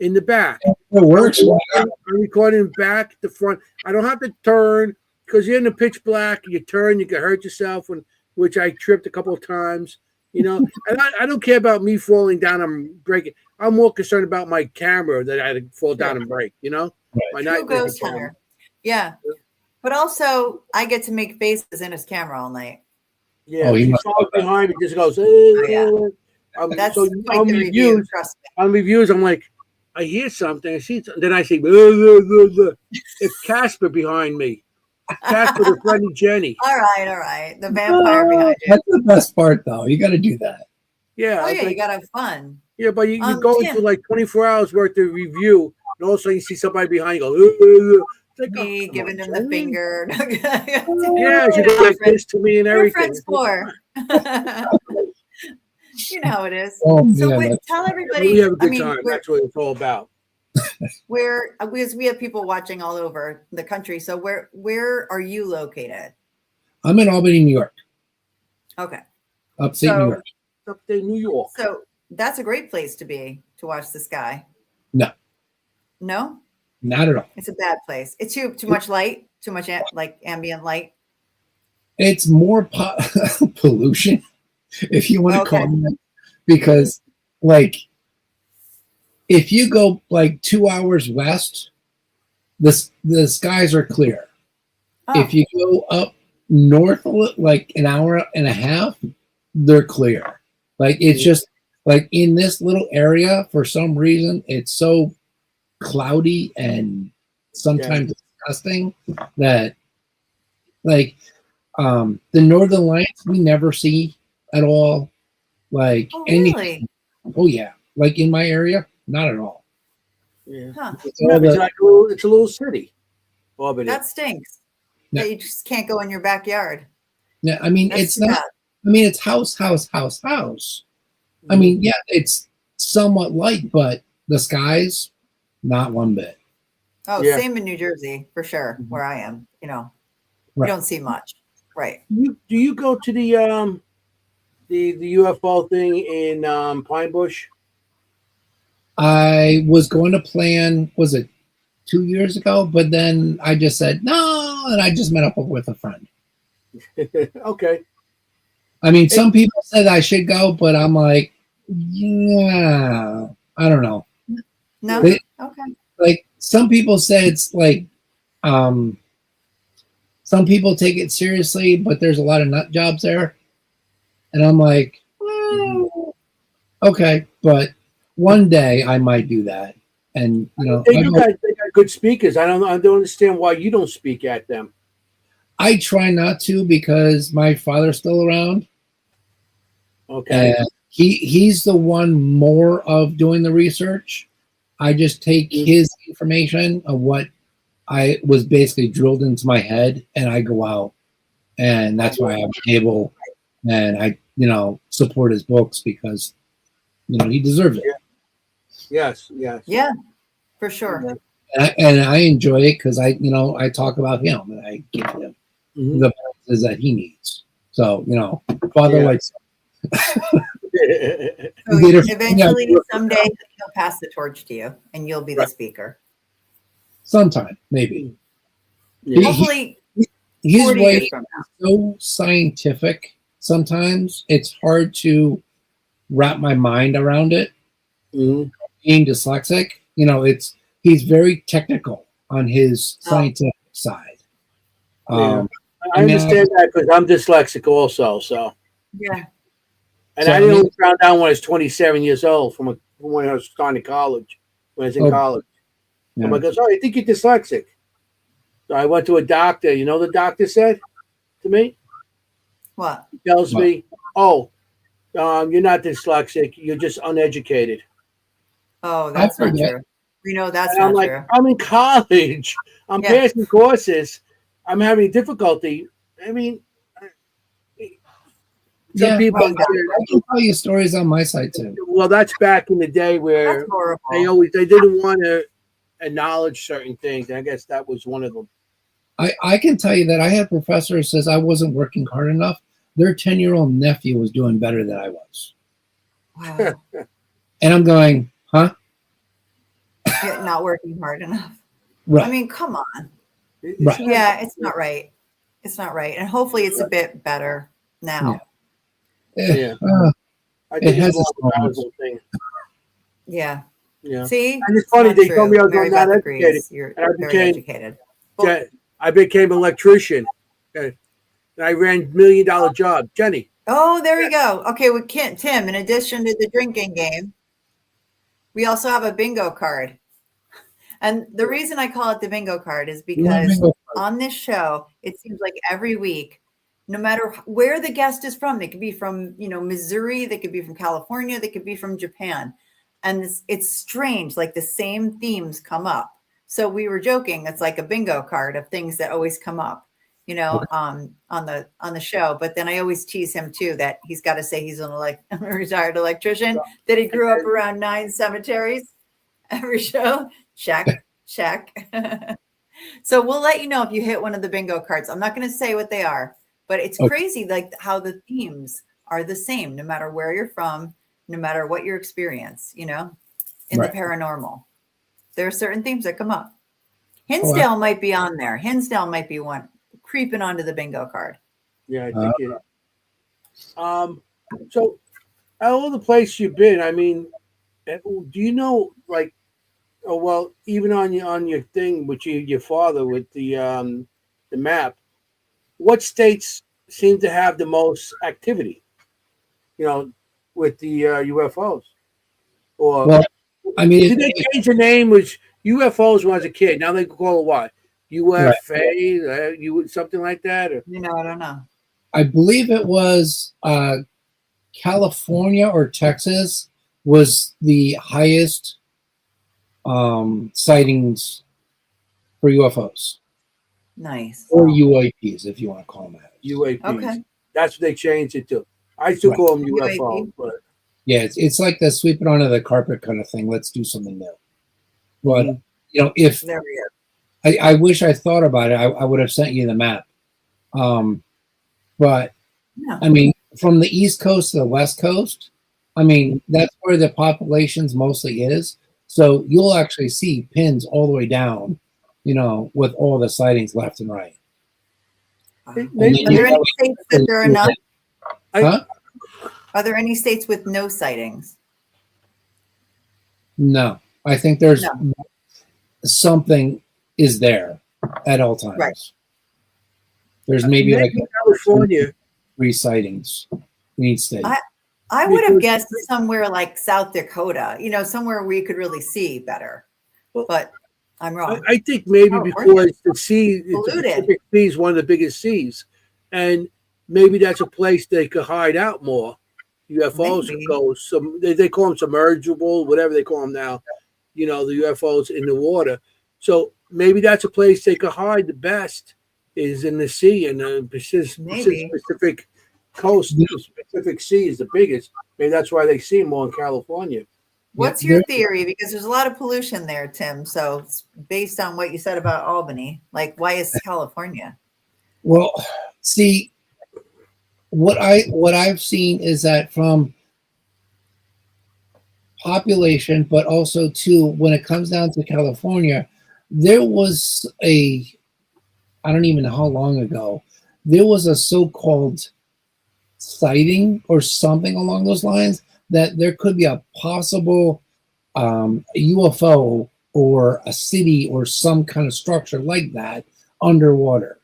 in the back. It works. I'm recording back, the front. I don't have to turn because you're in the pitch black. You turn, you can hurt yourself, which I tripped a couple of times. You know, and I don't care about me falling down and breaking. I'm more concerned about my camera that I had to fall down and break. You know, my True night vision ghost camera. hunter. Yeah. But also I get to make faces in his camera all night. Yeah, Oh, he he must follows love that. behind me, just goes. Yeah. That's So quite on the review. reviews, Trust me. I'm like, I hear something, I see something, then I see, blah, blah, blah, blah. It's Casper behind me. Casper, the friendly Jennie. All right. The vampire behind you. That's the best part, though. You got to do that. Yeah, Oh it's yeah, like, you gotta have fun. yeah, but you go Tim. into like 24 hours worth of review, and all of a sudden you see somebody behind you go, it's like, Me come giving on, him the Jennie. finger. Yeah, she goes like this to me and We're everything. friends for. You know how it is. Oh, So man, wait, that's- tell everybody. We have a I good mean, time. That's what it's all about. we have people watching all over the country. So where are you located? I'm in Albany, New York, Okay, upstate New So- York. Upstate New York. so that's a great place to be to watch the sky. No. No, Not at all. it's a bad place. It's too much light, too much like ambient light. It's more pollution, if you want to Okay. call it, because like if you go like 2 hours west, the skies are clear. Oh, If you go up north like an hour and a half, they're clear. Like it's just like in this little area, for some reason, it's so cloudy and sometimes disgusting that like the northern lights we never see at all. Like oh any really? oh yeah, like in my area, not at all. Yeah. Huh. It's Yeah, all it's the- like it's a little city. Albany. That stinks. Yeah. That you just can't go in your backyard. yeah, I mean That's it's too not bad. I mean it's house. I mean, yeah, it's somewhat light, but the skies, not one bit. Oh, Yeah. same in New Jersey for sure, Mhm. where I am. You know, Right. you don't see much. Right. Do you go to the UFO thing in Pine Bush? I was going to plan, was it 2 years ago? But then I just said no, and I just met up with a friend. Okay. I mean, some people said I should go, but I'm like, yeah, I don't know. No. They- Okay. Like some people say it's like, some people take it seriously, but there's a lot of nut jobs there, and I'm like, well, okay, but one day I might do that, and you know, They got good speakers. I don't understand why you don't speak at them. I try not to because my father's still around. Okay. And he's the one more of doing the research. I just take his information of what I was basically drilled into my head, and I go out, and that's why I'm able, and I support his books because he deserves it, Yes. Yeah, for sure. and I enjoy it because I talk about him and I give him Mhm. the messages that he needs. So father Yeah. likes. So Later- eventually, yeah. someday, he'll pass the torch to you, and you'll be the speaker. Sometime maybe. Yeah. Hopefully, His 40 way years from now. so scientific sometimes it's hard to wrap my mind around it. Mhm. Being dyslexic, he's very technical on his scientific side. Yeah. I I mean, understand that because I'm dyslexic also. So, Yeah. and So, I I didn't mean- only found out when I was 27 years old from when I was starting college. When I was in Oh, college, yeah. somebody goes, "Oh, I think you're dyslexic." So I went to a doctor. You know what the doctor said to me? What? He tells What? me, "Oh, you're not dyslexic. You're just uneducated." Oh, I've that's heard not that. true. We know that's And I'm not like, true. I'm in college. I'm Yeah. passing courses. I'm having difficulty. I mean, some Yeah, people. Wrong doctor. I can tell you stories on my side too. Well, that's back in the day That's where horrible. they didn't want to acknowledge certain things. And I guess that was one of them. I can tell you that I had a professor who says I wasn't working hard enough. Their 10-year-old nephew was doing better than I was. Wow. And I'm going, huh? You're not working hard enough. Right. I mean, come on. Right. Yeah, it's not right. It's not right. And hopefully it's a bit better now. Yeah. I It think has it's its more of a moments. powerful thing. Yeah. Yeah. See? And it's funny, not they true. told me I was Mary not Beth educated. agrees. You're And I very became- educated. I became an electrician. Okay. And I ran $1 million job. Jennie. Oh, there we go. Okay, with Tim, in addition to the drinking game, we also have a bingo card. And the reason I call it the bingo card is because on this show, it seems like every week, no matter where the guest is from, they could be from, Missouri, they could be from California, they could be from Japan. And it's strange, like the same themes come up. So we were joking, it's like a bingo card of things that always come up, on the show. But then I always tease him too that he's got to say he's a retired electrician, that he grew up around 9 cemeteries. Every show, check. So we'll let you know if you hit one of the bingo cards. I'm not going to say what they are, but it's crazy, like how the themes are the same, no matter where you're from, no matter what your experience, in the paranormal. There are certain themes that come up. Hinsdale might be on there. Hinsdale might be one creeping onto the bingo card. Yeah, I think it. So, out of all the places you've been, I mean, do you know, like, oh well, even on your thing with your father with the map, what states seem to have the most activity? With the UFOs, or Well, I mean, did they change the name? Was UFOs when I was a kid? Now they call it what? UFA, something like that, or I don't know. I believe it was California or Texas was the highest sightings for UFOs. Nice. Or UAPs, if you want to call them that. UAPs. Okay. That's what they changed it to. I still call them UFO, UAP. but Yeah, it's like the sweep it under the carpet kind of thing. Let's do something new. But if There we go. I wish I thought about it, I would have sent you the map. But Yeah. I mean, from the East Coast to the West Coast, I mean, that's where the populations mostly is. So you'll actually see pins all the way down, with all the sightings left and right. Are Maybe- there any states that there are none? Huh? Are there any states with no sightings? No, I think there's No. something is there at all times. Right. There's maybe like California. 3 sightings in each state. I would have guessed somewhere like South Dakota, somewhere where you could really see better. Well, but I'm wrong. I think maybe California. because the sea, the Polluted. Pacific Sea is one of the biggest seas, and maybe that's a place they could hide out more. UFOs Maybe. go they call them submergible, whatever they call them now. The UFOs in the water. So maybe that's a place they could hide the best is in the sea, and the Pacific coast. The Pacific Sea is the biggest. Maybe that's why they see more in California. What's your theory? Because there's a lot of pollution there, Tim. So it's based on what you said about Albany. Like, why is California? Well, see, what I've seen is that from population, but also too, when it comes down to California, there was I don't even know how long ago, there was a so-called sighting or something along those lines that there could be a possible UFO or a city or some kind of structure like that underwater.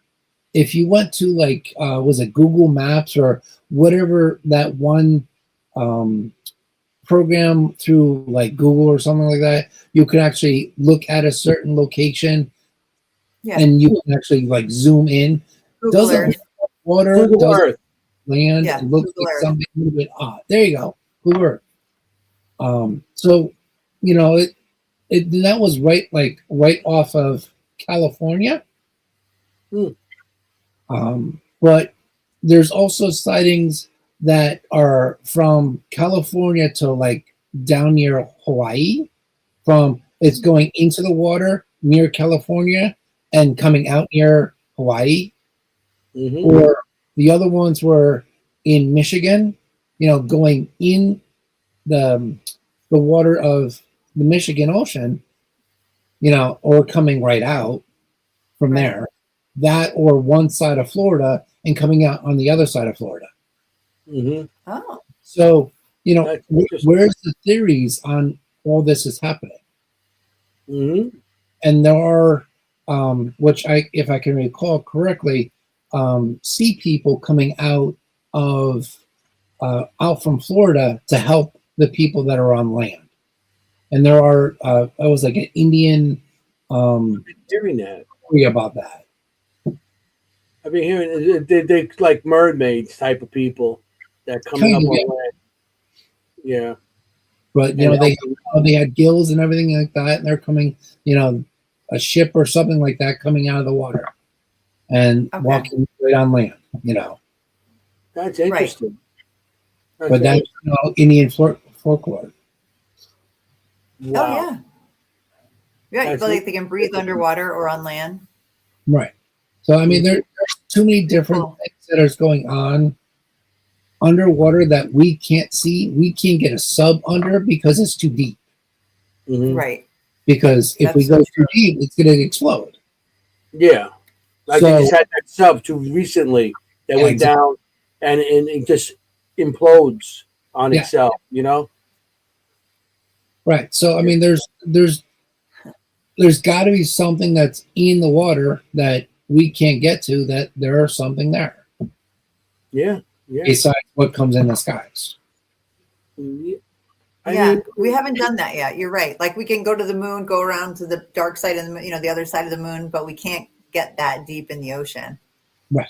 If you went to was it Google Maps or whatever that one program through like Google or something like that, you could actually look at a certain location Yeah. and you can actually like zoom in. Google Doesn't Earth. look like water, Google doesn't Earth. land. Yeah, It looks Google like Earth. something a little bit odd. There you go, Google Earth. So you know that was right off of California. Hmm. But there's also sightings that are from California to like down near Hawaii. From it's going into the water near California and coming out near Hawaii. Mm-hmm. Or the other ones were in Michigan, going in the water of the Michigan Ocean, or coming right out from Right. there. That or one side of Florida and coming out on the other side of Florida. Mm-hmm. Oh, So, That's interesting. where's the theories on all this is happening? Mm-hmm. And there are, if I can recall correctly, sea people coming out from Florida to help the people that are on land. And there are, I was like an Indian Hearing that. story about that. I've been hearing they like mermaids type of people that coming Kind up of, on yeah. land. Yeah. But And they had gills and everything like that, and they're coming, a ship or something like that coming out of the water and Okay. walking right on land. that's Right. interesting. But that's Indian folklore. Wow. Oh, yeah. Yeah, you That's feel like they can breathe underwater or on land. Right. So I mean, there's too many different Cool. things that are going on underwater that we can't see. We can't get a sub under because it's too deep. Mhm. Right. Because if we That's go so too deep, it's going to explode. Yeah. Like So- they just had that sub too recently that Yeah, went exactly. down and it just implodes on Yeah. itself, Right. So I mean, there's got to be something that's in the water that we can't get to. That there is something there Yeah. Yeah. besides what comes in the skies. I Yeah, mean, we haven't done that yet. You're right. Like we can go to the moon, go around to the dark side of the moon, the other side of the moon, but we can't get that deep in the ocean. Not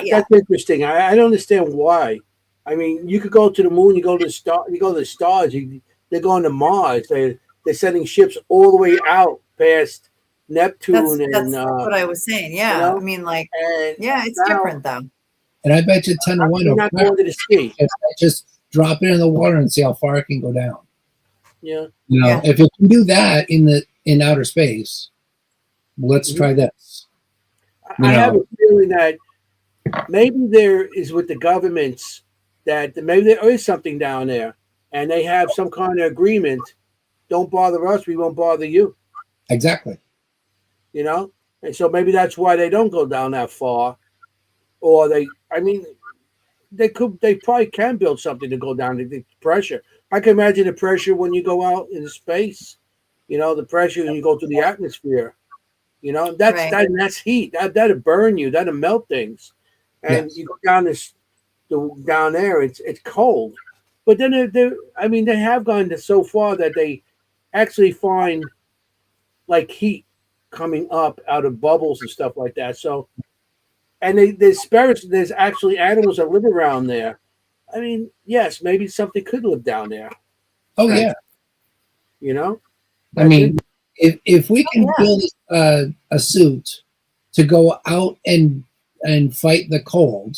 yet. that's interesting. I don't understand why. I mean, you could go to the moon, you go to the stars, they're going to Mars. They're sending ships all the way out past Neptune That's and what I was saying. Yeah. know? I mean, like, and yeah, it's now, different though. And I bet you 10 to 1. You're not going to the sea. Just drop it in the water and see how far it can go down. Yeah. Yeah. If it can do that in outer space, let's Mhm. try this. I have a feeling that maybe there is with the governments that maybe there is something down there and they have some kind of agreement. Don't bother us, we won't bother you. Exactly. And so maybe that's why they don't go down that far. Or they probably can build something to go down to the pressure. I can imagine the pressure when you go out in space, the pressure when you go through the atmosphere. That's heat. That'll burn you. That'll melt things. And Yes. you go down there, it's cold. But then they have gone so far that they actually find like heat coming up out of bubbles and stuff like that. So, and there's spirits. There's actually animals that live around there. I mean, yes, maybe something could live down there. Oh, Right. yeah. I That's mean, if we can build a suit to go out and fight the cold,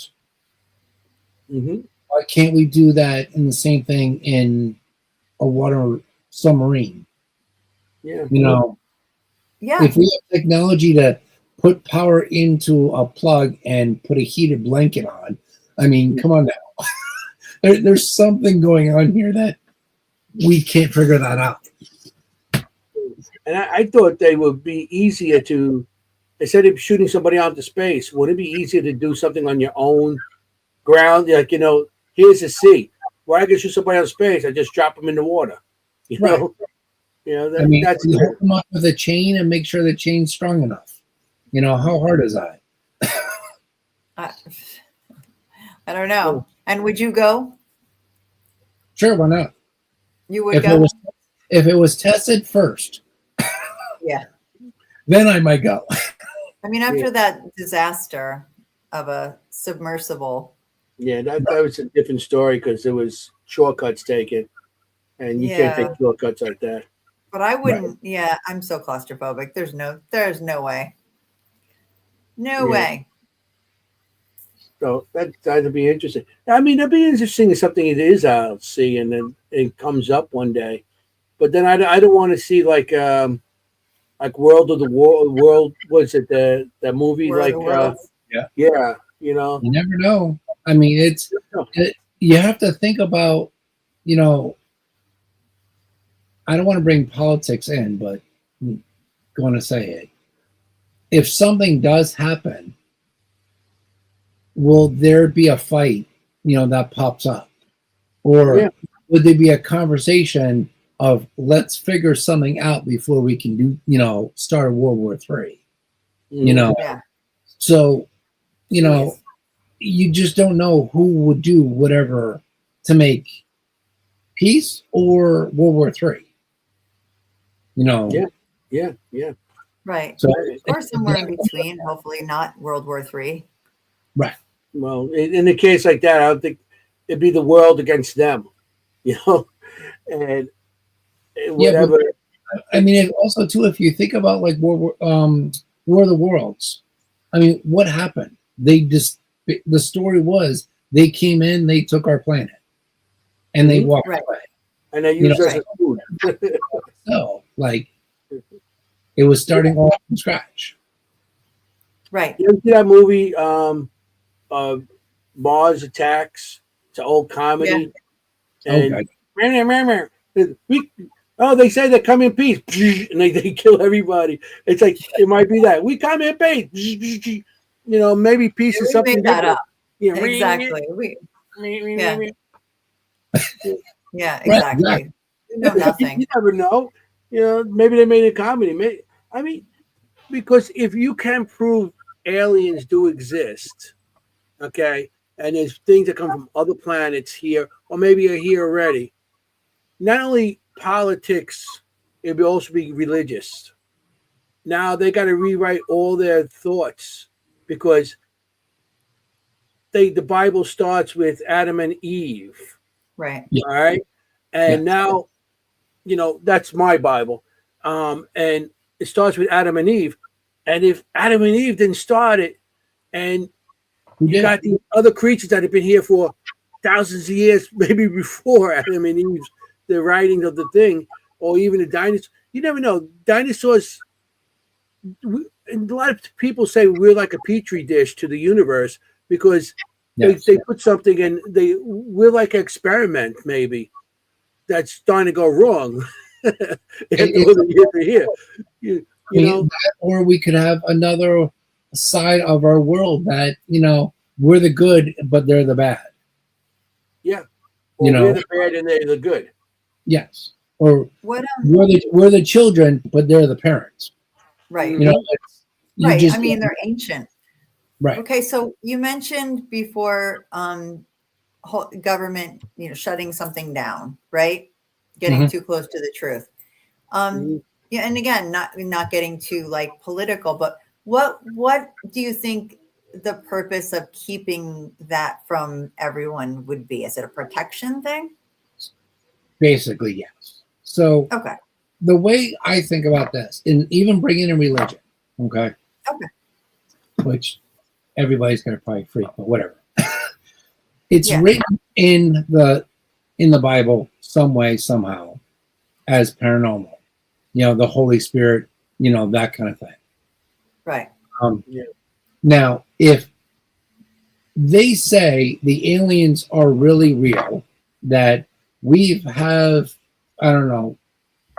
Mm-hmm. why can't we do that in the same thing in a water submarine? Yeah. Yeah. If we have technology to put power into a plug and put a heated blanket on, I mean, come on now. There's something going on here that we can't figure that out. And I thought they would be easier to, instead of shooting somebody out into space, would it be easier to do something on your own ground? Like, here's the sea. Why I can shoot somebody out of space? I just drop them in the water. Right. That's you hook them up with a chain and make sure the chain's strong enough. How hard is that? I don't know. And would you go? Sure, why not? You would If go? it was tested first, Yeah. then I might go. I mean, after that disaster of a submersible. Yeah, that was a different story because there was shortcuts taken, and you can't take Yeah. shortcuts like that. But I wouldn't. Yeah, I'm so claustrophobic. There's no way. No Yeah. way. So that'd be interesting. I mean, that'd be interesting if something it is I'll see, and then it comes up one day. But then I don't want to see like World of the World. Was it the movie War of like the Worlds. yeah, you know. You never know. I mean, you have to think about, you know, I don't want to bring politics in, but I'm going to say it. If something does happen, will there be a fight, you know, that pops up? Or would there be a conversation of let's figure something out before we can do, you know, start World War III? You know? Yeah. So, you know, you just don't know who would do whatever to make peace or World War III. You know? Yeah. Right. So, Or somewhere in between. Hopefully not World War III. right. Well, in a case like that, I don't think it'd be the world against them, you know, and whatever. Yeah, I mean, also too, if you think about like War of the Worlds, I mean, what happened? The story was they came in, they took our planet, and they walked away. And they used us as food. So, like, it was starting all from scratch. Right. You ever see that movie, Mars Attacks? It's an old comedy. And they say they come in peace, and they kill everybody. It's like it might be that we come in peace. You know, maybe peace is something that different. up. Yeah, Exactly. Yeah, Right, exactly. You know nothing. You never know. You know, maybe they made a comedy. I mean, because if you can prove aliens do exist, okay, and there's things that come from other planets here, or maybe are here already. Not only politics, it will also be religious. Now they got to rewrite all their thoughts because the Bible starts with Adam and Eve. Right. Yeah. All right. And now, you know, that's my Bible. And it starts with Adam and Eve. And if Adam and Eve didn't start it, and you got these other creatures that have been here for thousands of years, maybe before Adam and Eve's the writing of the thing, or even the dinosaurs. You never know. Dinosaurs, and a lot of people say we're like a petri dish to the universe because they put something in. We're like an experiment, maybe that's starting to go wrong. You know, or we could have another side of our world that, you know, we're the good, but they're the bad. Yeah. Or we're the bad and they're the good. Yes. Or what we're the children, but they're the parents. Right. You know, right. I mean, they're ancient. Right. Okay. So you mentioned before government, you know, shutting something down, right? Getting too close to the truth. Yeah, and again, not getting too like political, but what do you think the purpose of keeping that from everyone would be? Is it a protection thing? Basically, yes. So the way I think about this, and even bringing in religion, which everybody's gonna probably freak, but whatever. It's written in the Bible some way, somehow, as paranormal. You know, the Holy Spirit, you know, that kind of thing. Right. Now, if they say the aliens are really real, that we have, I don't know,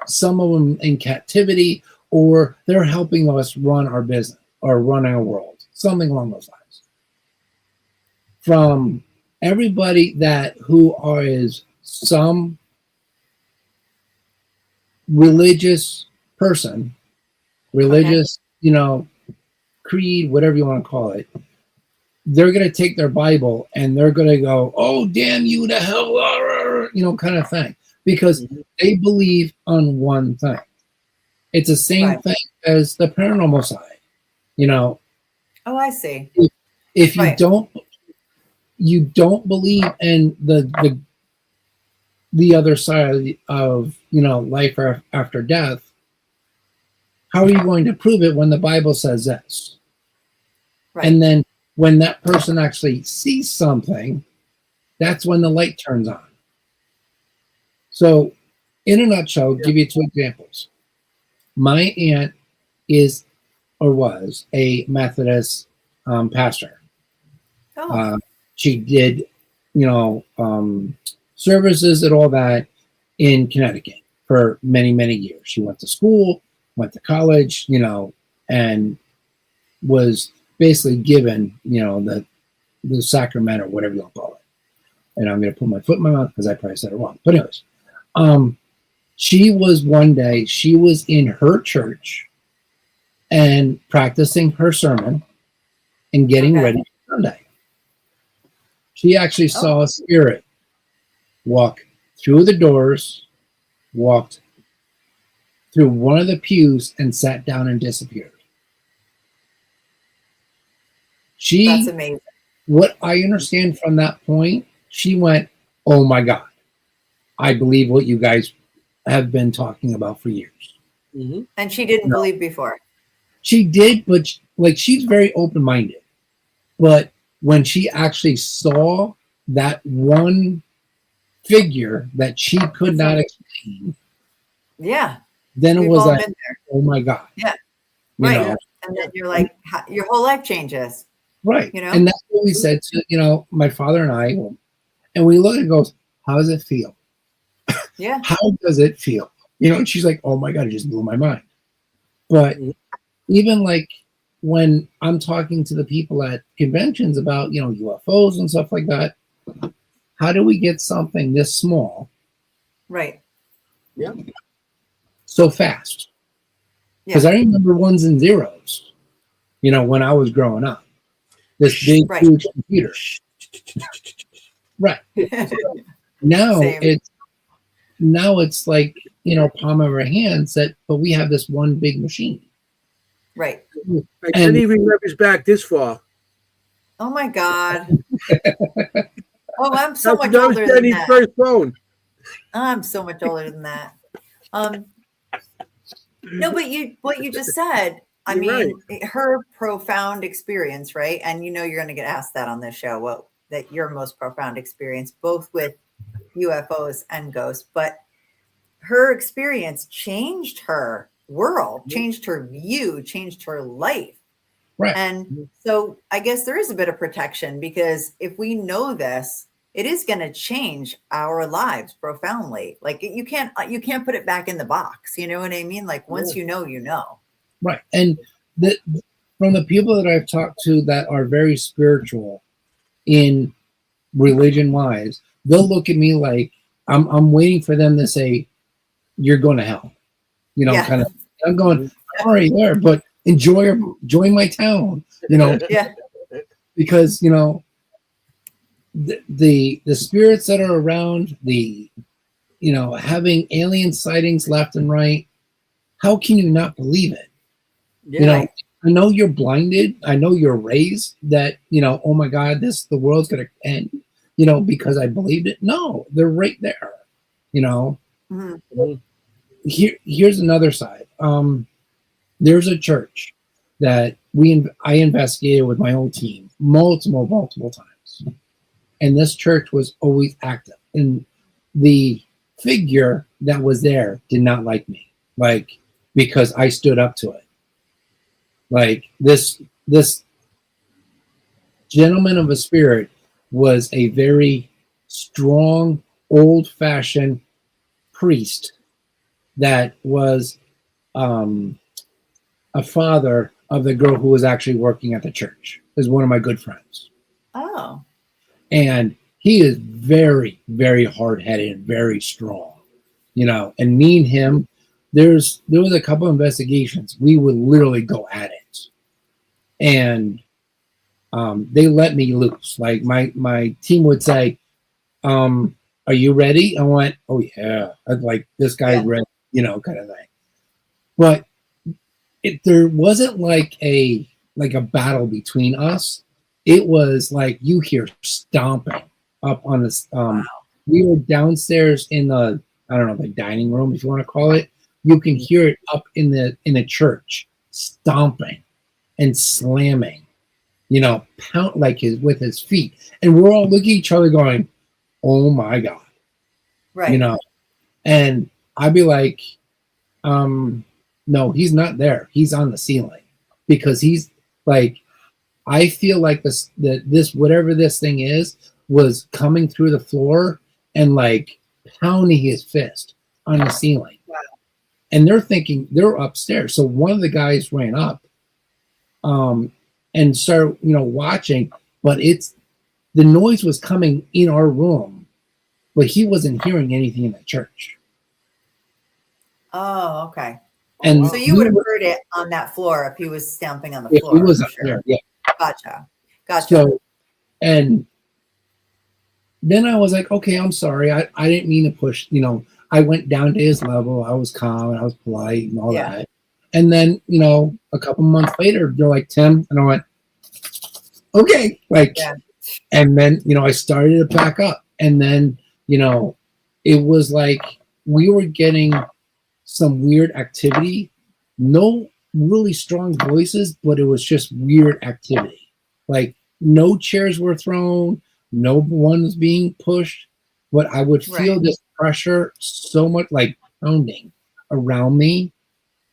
some of them in captivity, or they're helping us run our business or run our world, something along those lines. From everybody who is some religious person, you know, creed, whatever you want to call it, they're going to take their Bible and they're going to go, oh, damn you to hell, you know, kind of thing, because they believe on one thing. It's the same thing as the paranormal side. You know, Oh, I see. if Right. you don't believe in the other side of life after death, how are you going to prove it when the Bible says this? Right. And then when that person actually sees something, that's when the light turns on. So, in a nutshell, I'll give you two examples. My aunt is or was a Methodist pastor. Oh, She did, services and all that in Connecticut for many, many years. She went to school, went to college, and was basically given, the sacrament or whatever you want to call it. And I'm going to put my foot in my mouth because I probably said it wrong. But anyways, she was in her church and practicing her sermon and getting ready for Sunday. She actually saw a spirit walk through the doors, walked through one of the pews, and sat down and disappeared. that's amazing. What I understand from that point, she went, "Oh my God, I believe what you guys have been talking about for years." Mm-hmm. And she didn't believe before. She did, but she's very open-minded. But when she actually saw that one figure that she could not explain, Yeah. then it We've was all like, been there. "Oh my God!" Yeah. You Right. know? And then you're like, your whole life changes. Right. You know? And that's what we said to my father and I, and we look and goes, "How does it feel? Yeah. How does it feel?" And she's like, "Oh my God, it just blew my mind." But even like when I'm talking to the people at conventions about, UFOs and stuff like that, how do we get something this small Right. Yeah. so fast? Because I remember ones and zeros, when I was growing up. This big, huge computer. Right. Now it's like, palm of our hands but we have this one big machine. Right. Jennie remembers back this far. Oh my God. Oh, I'm so much That older was than Jennie's that. first phone. I'm so much older than that. No, but what you just said, I mean, her profound experience, right? And you're going to get asked that on this show, that your most profound experience, both with UFOs and ghosts, but her experience changed her world, changed her view, changed her life. Right. And so I guess there is a bit of protection, because if we know this, it is going to change our lives profoundly. Like you can't put it back in the box. You know what I mean? Like once you know. Right. And from the people that I've talked to that are very spiritual in religion wise, they'll look at me like I'm waiting for them to say, "You're going to hell." Kind of. I'm going, "I'm already there, but enjoy my town." Yeah. Because the spirits that are around, having alien sightings left and right, how can you not believe it? Yeah. I know you're blinded. I know you're raised that, oh my God, the world's going to end, because I believed it. No, they're right there, Mm-hmm. Here's another side. There's a church that I investigated with my own team multiple times. And this church was always active. And the figure that was there did not like me, because I stood up to it. Like this gentleman of a spirit was a very strong, old-fashioned priest that was a father of the girl who was actually working at the church. Is one of my good friends. Oh. And he is very, very hard-headed and very strong, and me and him, there was a couple of investigations. We would literally go at it. And they let me loose. Like my team would say, "Are you ready?" I went, "Oh yeah." I'd like, "This guy's ready," kind of thing. But there wasn't like a like a battle between us. It was like you hear stomping up on this. We were downstairs in the, I don't know, the dining room, if you want to call it. You can hear it up in the church, stomping and slamming, pound like with his feet, and we're all looking at each other, going, "Oh my God!" Right. And I'd be like, "No, he's not there. He's on the ceiling," because he's like, I feel like this whatever this thing is was coming through the floor and like pounding his fist on the ceiling. Wow. And they're thinking they're upstairs. So one of the guys ran up and started, watching, but the noise was coming in our room, but he wasn't hearing anything in the church. Oh, okay. And so you would have heard it on that floor if he was stamping on the if floor. he was up sure. there, yeah. Gotcha. So, and then I was like, okay, I'm sorry. I didn't mean to push, I went down to his level. I was calm and I was polite and all that. And then, a couple months later, they're like, Tim, and I went, okay. And then, I started to back up. And then, it was like we were getting some weird activity. No really strong voices, but it was just weird activity. Like no chairs were thrown, no one was being pushed, but I would feel this pressure so much, like pounding around me,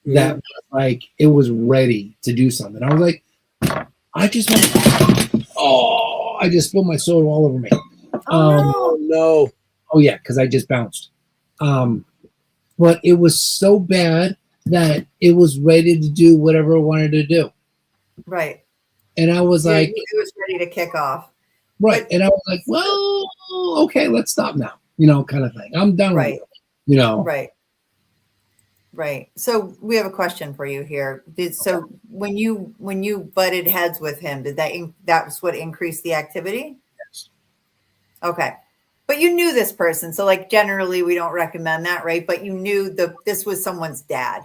that was like it was ready to do something. I was like, I just spilled my soda all over me. Oh no. Oh yeah, because I just bounced. But it was so bad that it was ready to do whatever I wanted to do. Right. And I was like, it was ready to kick off. Right. And I was like, well, okay, let's stop now, kind of thing. I'm done with it, Right. So we have a question for you here. So when you butted heads with him, did that was what increased the activity? Yes. Okay. But you knew this person. So like generally we don't recommend that, right? But you knew this was someone's dad.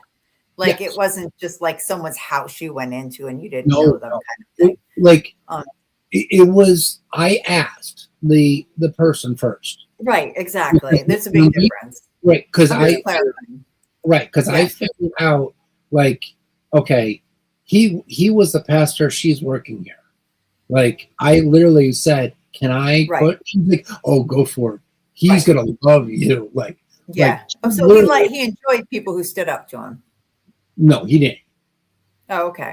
Like it wasn't just like someone's house you went into and you didn't know them kind of thing. It was, I asked the person first. Right, exactly. There's a big difference. Right, because I figured out like, okay, he was the pastor, she's working here. Like I literally said, can I put? She's like, oh, go for it. He's gonna love you. So he enjoyed people who stood up to him. No, he didn't. Oh, okay.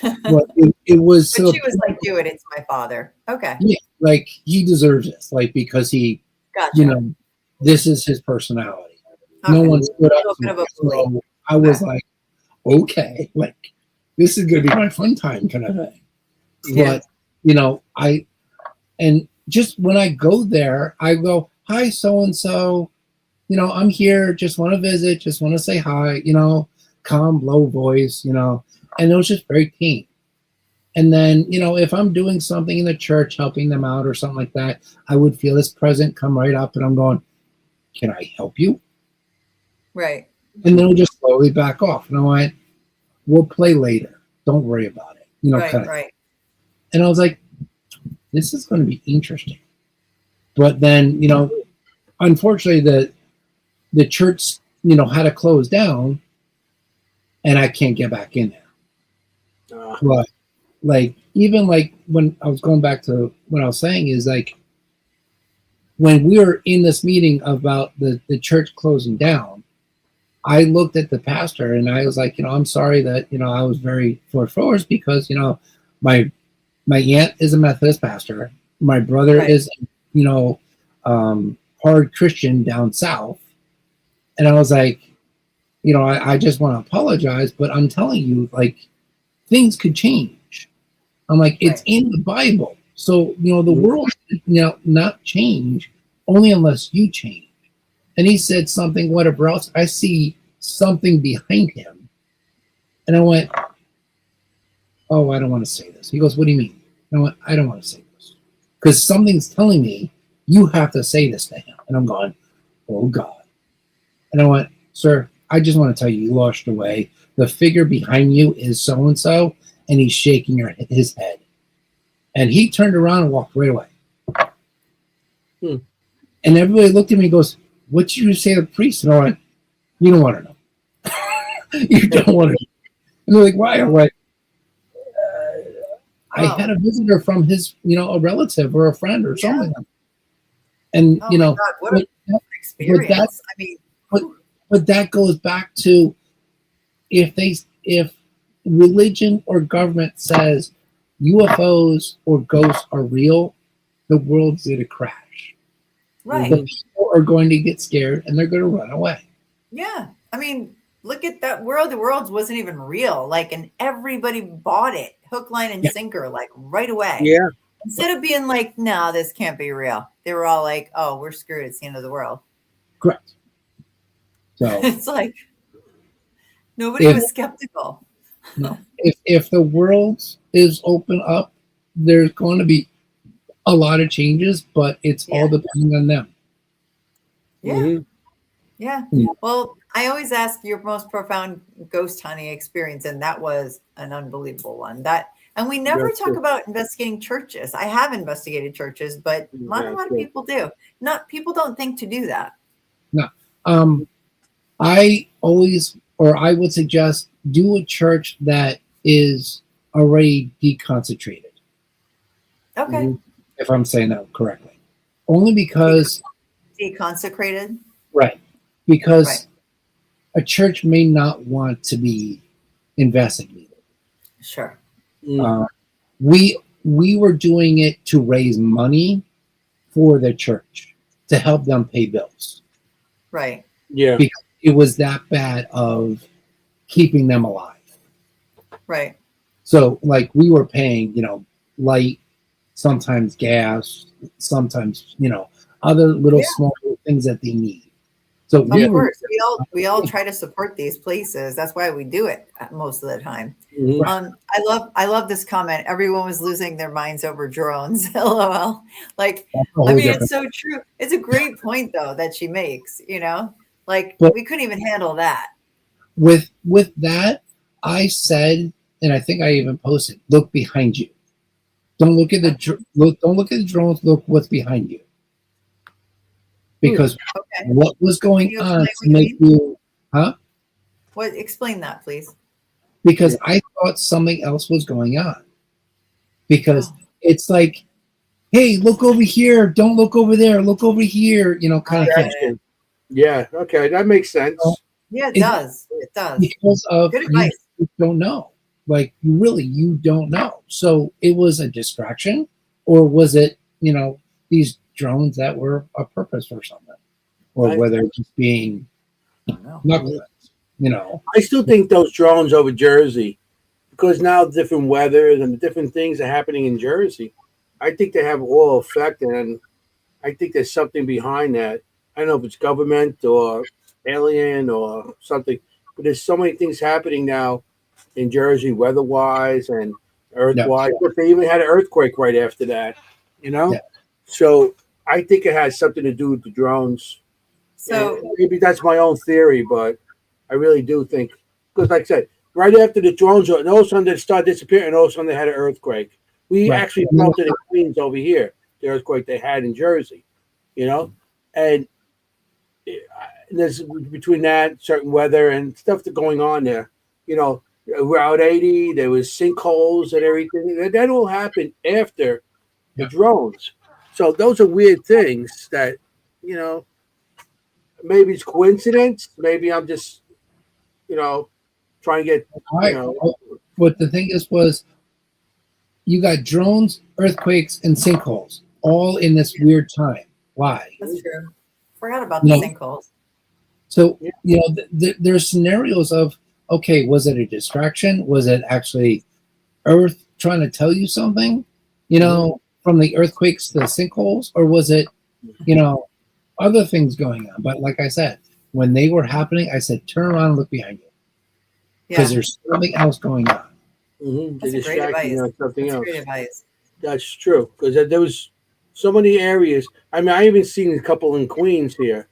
But it was. But she was like, "Do it. It's my father." Okay. Yeah, like he deserves this, because he, this is his personality. Okay. No one stood up to him. So I was like, okay, like this is gonna be my fun time kind of thing. Yeah. But and just when I go there, I go, hi, so and so. I'm here. Just want to visit. Just want to say hi. Calm, low voice. And it was just very tame. And then, if I'm doing something in the church, helping them out or something like that, I would feel this present come right up and I'm going, can I help you? Right. And then we'll just slowly back off. And I went, we'll play later. Don't worry about it. Right. And I was like, this is going to be interesting. But then, unfortunately, the church, had to close down and I can't get back in there. But even when I was going back to what I was saying is like, when we were in this meeting about the church closing down, I looked at the pastor and I was like, I'm sorry that, I was very forced because, my aunt is a Methodist pastor. My brother is, hard Christian down south. And I was like, I just want to apologize, but I'm telling you, like, things could change. I'm like, it's in the Bible. So, the world, not change only unless you change. And he said something, whatever else. I see something behind him. And I went, oh, I don't want to say this. He goes, what do you mean? And I went, I don't want to say this. Because something's telling me you have to say this to him. And I'm going, oh, God. And I went, sir, I just want to tell you, you lost your way. The figure behind you is so-and-so, and he's shaking his head. And he turned around and walked right away. Hmm. And everybody looked at me and goes, what did you say to the priest? And I went, you don't want to know. You don't want to know. And they're like, why? I'm like, I had a visitor from his, a relative or a friend or something. And, Oh my God, what an experience. But that goes back to if religion or government says UFOs or ghosts are real, the world's going to crash. Right. The people are going to get scared and they're going to run away. Yeah. I mean, look at that world. The world wasn't even real. And everybody bought it hook, line, and sinker, right away. Yeah. Instead of being like, no, this can't be real. They were all like, oh, we're screwed. It's the end of the world. Correct. So it's like nobody was skeptical. No. If the world is open up, there's going to be a lot of changes, but it's all depending on them. Yeah. Mm-hmm. Yeah. Well, I always ask your most profound ghost hunting experience, and that was an unbelievable one. And we never talk about investigating churches. I have investigated churches, but not a lot of people do. People don't think to do that. No. I would suggest do a church that is already deconcentrated. Okay. If I'm saying that correctly. Only because deconsecrated. Right. Because a church may not want to be investigated. Sure. We were doing it to raise money for the church to help them pay bills. Right. Yeah. Because it was that bad of keeping them alive. Right. So we were paying, light, sometimes gas, sometimes, other little small things that they need. So of course, we all try to support these places. That's why we do it most of the time. Mm-hmm. I love this comment. Everyone was losing their minds over drones. LOL. It's so true. It's a great point though that she makes. But we couldn't even handle that. With that, I said, and I think I even posted, look behind you. Don't look at the drones. Look what's behind you. Because what was going on to make you, What? Explain that, please. Because I thought something else was going on. Because it's like, hey, look over here. Don't look over there. Look over here. Kind of thing. Yeah. Okay, that makes sense. Yeah, it does. It does. Because of good advice. You don't know. You don't know. So it was a distraction, or was it, these drones that were a purpose or something, or whether it's just being knuckleheads, I still think those drones over Jersey, because now different weather and different things are happening in Jersey. I think they have all effect, and I think there's something behind that. I don't know if it's government or alien or something, but there's so many things happening now in Jersey, weather-wise and earth-wise. But they even had an earthquake right after that, Yeah. So I think it has something to do with the drones. So maybe that's my own theory, but I really do think, because like I said, right after the drones, and all of a sudden they started disappearing, and all of a sudden they had an earthquake. We actually felt it in Queens over here, the earthquake they had in Jersey, and there's between that certain weather and stuff that's going on there, Route 80, there was sinkholes and everything. That all happened after the drones. So those are weird things that, maybe it's coincidence. Maybe I'm just, trying to get, What the thing was you got drones, earthquakes, and sinkholes all in this weird time. Why? That's true. Forgot about the sinkholes. So, there's scenarios of, okay, was it a distraction? Was it actually Earth trying to tell you something, from the earthquakes to the sinkholes? Or was it, other things going on? But like I said, when they were happening, I said, turn around and look behind you. Because there's something else going on. Mm-hmm. That's great advice. Something else. Great advice. That's true. Because there was so many areas. I mean, I even seen a couple in Queens here.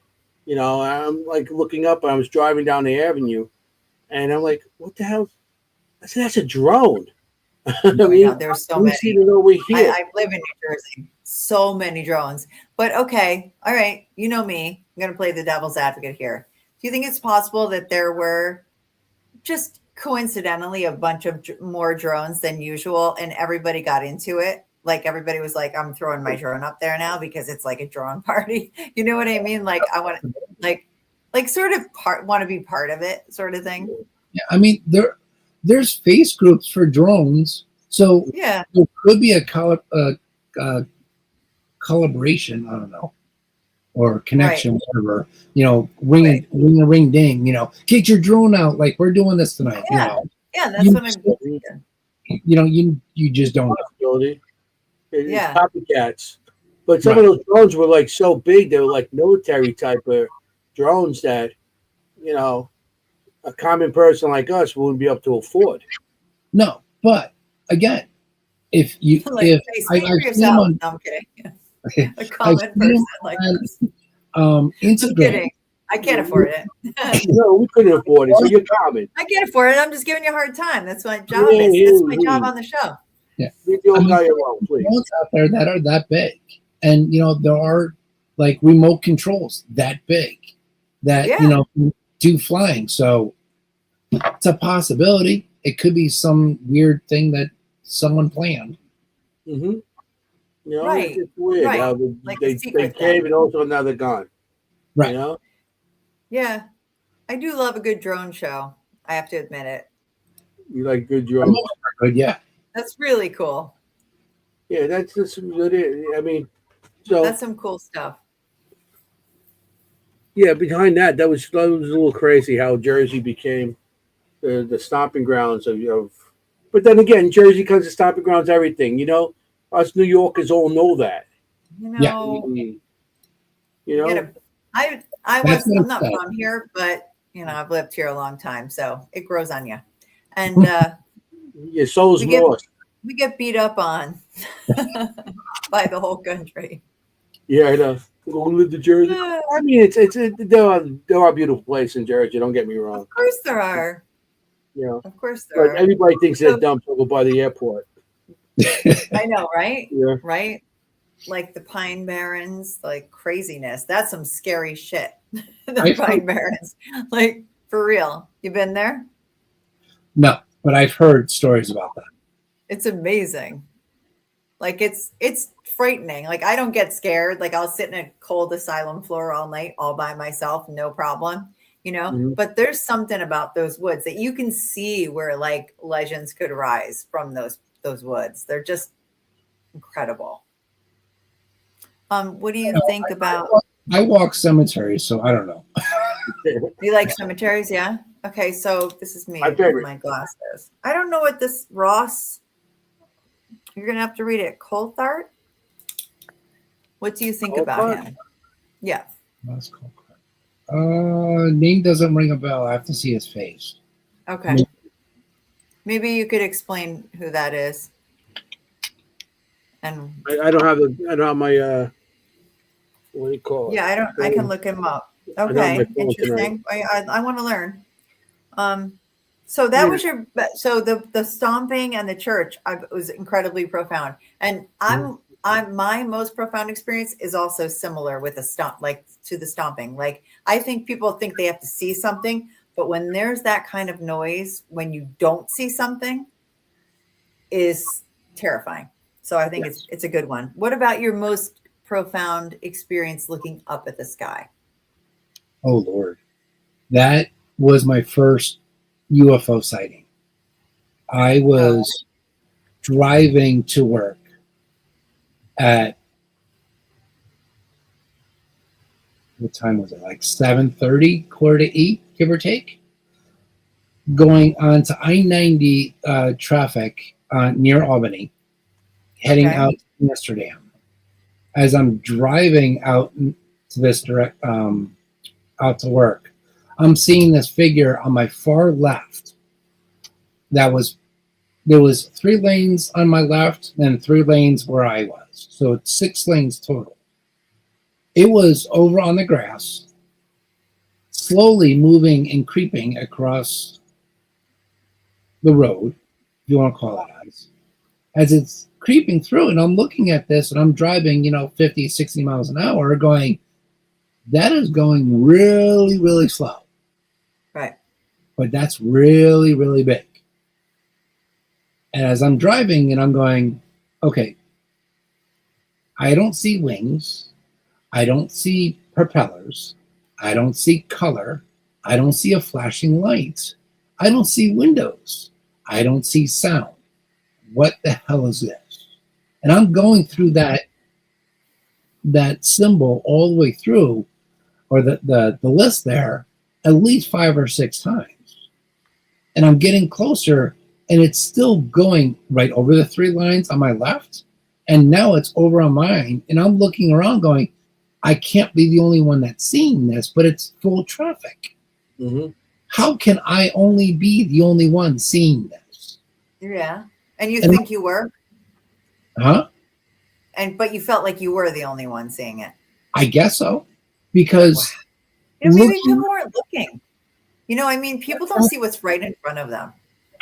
I'm looking up, and I was driving down the avenue, and I'm like, what the hell? I said, that's a drone. I I know mean, there's so we see many. it over here. I live in New Jersey. So many drones. But okay, all right. You know me. I'm going to play the devil's advocate here. Do you think it's possible that there were just coincidentally a bunch of more drones than usual and everybody got into it? Like everybody was like, I'm throwing my drone up there now because it's like a drone party. You know what I mean? Like I want to like sort of want to be part of it sort of thing. Yeah, I mean there's face groups for drones, so Yeah. there could be a collaboration. I don't know, or connection, whatever. Ring Right. ring a ring ding. Get your drone out, like we're doing this tonight. Yeah. Yeah, that's You what I'm thinking. you just don't know. Possibility. It's Yeah. copycats. But some of those drones were like so big, they were like military type of drones that, a common person like us wouldn't be able to afford. No, but again, if you Like, if hey, I, speak for I've seen them yourself. on No, I'm kidding. A I've common seen person them like on us. I'm Instagram. kidding. I can't afford it. No, we couldn't afford it. So you're common. I can't afford it. I'm just giving you a hard time. That's my job. Yeah, That's my job yeah. on the show. Yeah, Leave the old I mean, guy alone, please. drones out there that are that big, and there are like remote controls that big that Yeah. do flying. So it's a possibility. It could be some weird thing that someone planned. Mm-hmm. Right, it's weird right. how Like a they secret came thing. and also now they're gone. Right. Yeah. I do love a good drone show. I have to admit it. You like good drones. But yeah, That's really cool. Yeah, that's just what it is. I mean, so That's some cool stuff. yeah, behind that was a little crazy how Jersey became the stomping grounds of. But then again, Jersey comes to stomping grounds everything. Us New Yorkers all know that. You Yeah. know, You you know, get a That's what I'm it not said. from here, but I've lived here a long time, so it grows on you. And your soul's lost. we get beat up on by the whole country. Yeah, I know. Go live to Jersey. I mean, there are beautiful places in Jersey. Don't get me wrong. Of course there are. Of course there But are. everybody thinks they're dumb over by the airport. I know, right? Yeah. Right? Like the Pine Barrens, like craziness. That's some scary shit. The Pine Barrens. Like for real. You been there? No, but I've heard stories about that. It's amazing. Like it's frightening. Like I don't get scared. Like I'll sit in a cold asylum floor all night all by myself, no problem. Mhm. But there's something about those woods that you can see where like legends could rise from those woods. They're just incredible. What do you think about? I walk cemeteries, so I don't know. You like cemeteries? Yeah. Okay. So this is me My with favorite. my glasses. I don't know what this Ross. You're gonna have to read it. Coulthard. What do you think about him? Yeah. That's cool. Name doesn't ring a bell. I have to see his face. Okay. Maybe you could explain who that is. And I don't have my what do you call it? yeah, I can look him up. I don't have my Okay, phone interesting. I want to learn. So that was the stomping and the church was incredibly profound. And my most profound experience is also similar with the to the stomping. Like I think people think they have to see something, but when there's that kind of noise, when you don't see something, is terrifying. So I think it's a good one. What about your most profound experience looking up at the sky? Oh Lord, that was my first UFO sighting. I was driving to work at what time was it? Like 7:30, 7:45, give or take. Going on to I-90 traffic near Albany, heading out to Amsterdam. As I'm driving out to this out to work, I'm seeing this figure on my far left. There was 3 lanes on my left and 3 lanes where I was. So it's 6 lanes total. It was over on the grass, slowly moving and creeping across the road, if you want to call it as. as it's creeping through, and I'm looking at this, and I'm driving, 50, 60 miles an hour, going, that is going really, really slow. Right. But that's really, really big. And as I'm driving, and I'm going, okay, I don't see wings. I don't see propellers. I don't see color. I don't see a flashing light. I don't see windows. I don't see sound. What the hell is this? And I'm going through that symbol all the way through, or the list there, at least 5 or 6 times. And I'm getting closer, and it's still going right over the 3 lines on my left. And now it's over on mine. And I'm looking around going, I can't be the only one that's seeing this, but it's full traffic. Mm-hmm. How can I only be the only one seeing this? Yeah. And you think you were? Huh? But you felt like you were the only one seeing it. I guess so. Because maybe people weren't looking. People don't see what's right in front of them.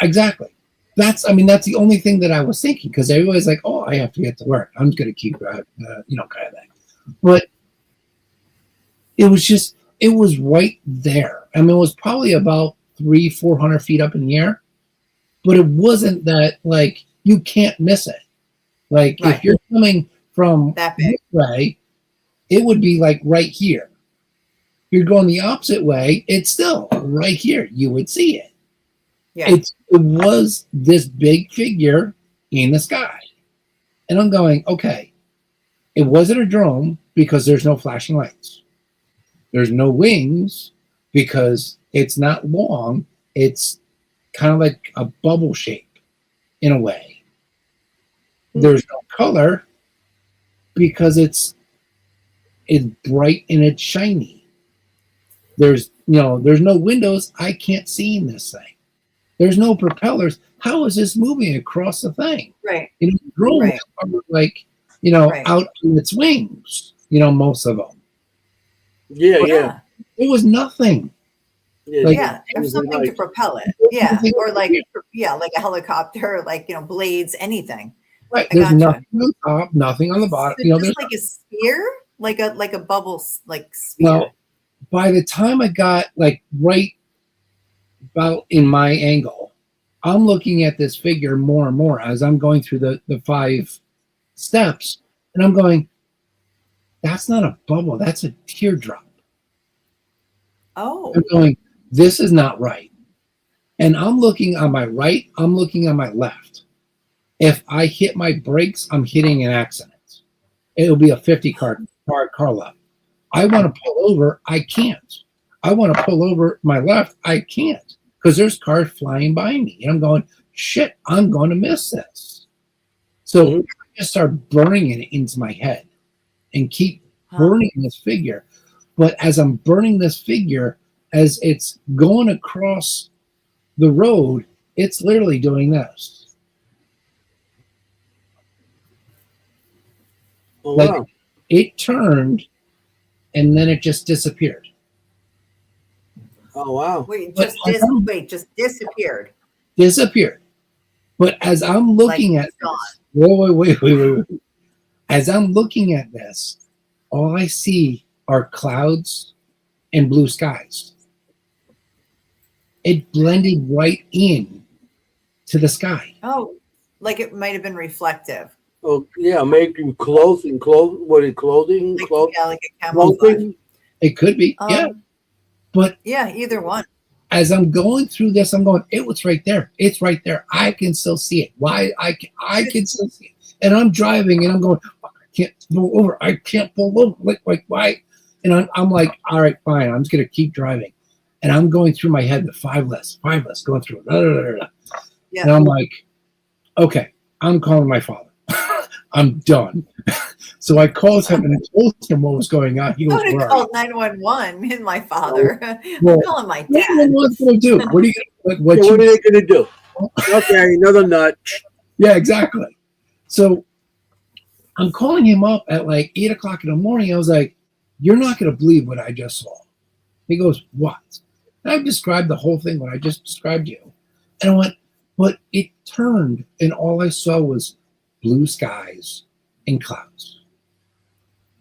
Exactly. That's the only thing that I was thinking, because everybody's like, oh, I have to get to work. I'm going to keep, kind of thing. But it was right there. It was probably about 300-400 feet up in the air, but it wasn't that, like, you can't miss it. Like, right. If you're coming from that this way, it would be like right here. You're going the opposite way, it's still right here. You would see it. Yeah. It was this big figure in the sky. And I'm going, okay, it wasn't a drone because there's no flashing lights. There's no wings because it's not long. It's kind of like a bubble shape in a way. There's no color because it's bright and it's shiny. There's no windows. I can't see in this thing. There's no propellers. How is this moving across the thing? Right. Drones right. are like, right. out on its wings, most of them. Yeah. It was nothing. There's something to propel it. Yeah. Or like a helicopter, like, blades, anything. Right. There's nothing on top, nothing on the bottom. So just like a sphere, like a bubble, like sphere. Well, by the time I got like right about in my angle, I'm looking at this figure more and more as I'm going through the 5 steps, and I'm going, that's not a bubble, that's a teardrop. Oh. I'm going, this is not right. And I'm looking on my right, I'm looking on my left. If I hit my brakes, I'm hitting an accident. It'll be a 50 car left. I want to pull over, I can't. I want to pull over my left, I can't. Because there's cars flying by me. And I'm going, shit, I'm going to miss this. So I just start burning it into my head and keep burning this figure. But as I'm burning this figure, as it's going across the road, it's literally doing this. Oh, wow. It turned and then it just disappeared. Oh, wow. Wait, just disappeared. Disappeared. But as I'm looking at this, wait. As I'm looking at this, all I see are clouds and blue skies. It blended right in to the sky. Oh, like it might have been reflective. Oh, yeah, maybe clothing. Like a camouflage. It could be, yeah. But yeah, either one. As I'm going through this, I'm going, it was right there. It's right there. I can still see it. Why? I can still see it. And I'm driving and I'm going, I can't pull over. I can't pull over. Like why? And I'm like, all right, fine. I'm just going to keep driving. And I'm going through my head the 5 lists, going through it. Yeah. And I'm like, okay, I'm calling my father. I'm done. So I called him and told him what was going on. He goes, I would have called 911 and my father. I'm calling my dad. What's going to do? What are you? What are they going to do? Okay, another nut. Yeah, exactly. So I'm calling him up at like 8 o'clock in the morning. I was like, "You're not going to believe what I just saw." He goes, "What?" And I described the whole thing, what I just described to you. And I went, but it turned, and all I saw was blue skies and clouds.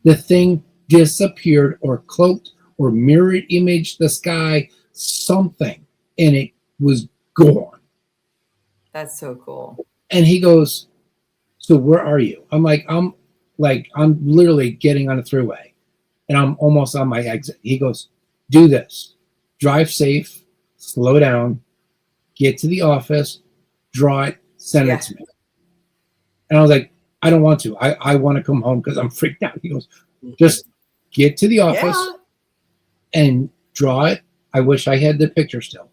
The thing disappeared or cloaked or mirrored image the sky, something, and it was gone. That's so cool. And he goes, so where are you? I'm literally getting on a thruway and I'm almost on my exit. He goes, do this, drive safe, slow down, get to the office, draw it, send it to me. And I was like, I don't want to. I want to come home because I'm freaked out. He goes, just get to the office and draw it. I wish I had the picture still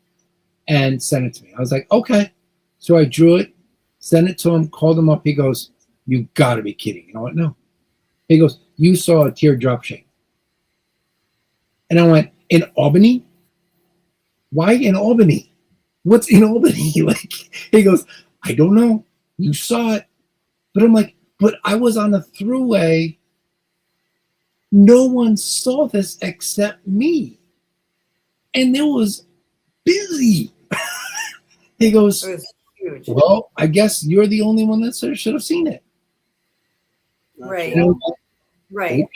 and send it to me. I was like, okay. So I drew it, sent it to him, called him up. He goes, you got to be kidding. You know what? No. He goes, you saw a teardrop shape. And I went, in Albany? Why in Albany? What's in Albany? Like, he goes, I don't know. You saw it. But I'm like, but I was on a thruway. No one saw this except me. And it was busy. He goes, It was huge. well, I guess you're the only one that should have seen it. Right. And I was Right.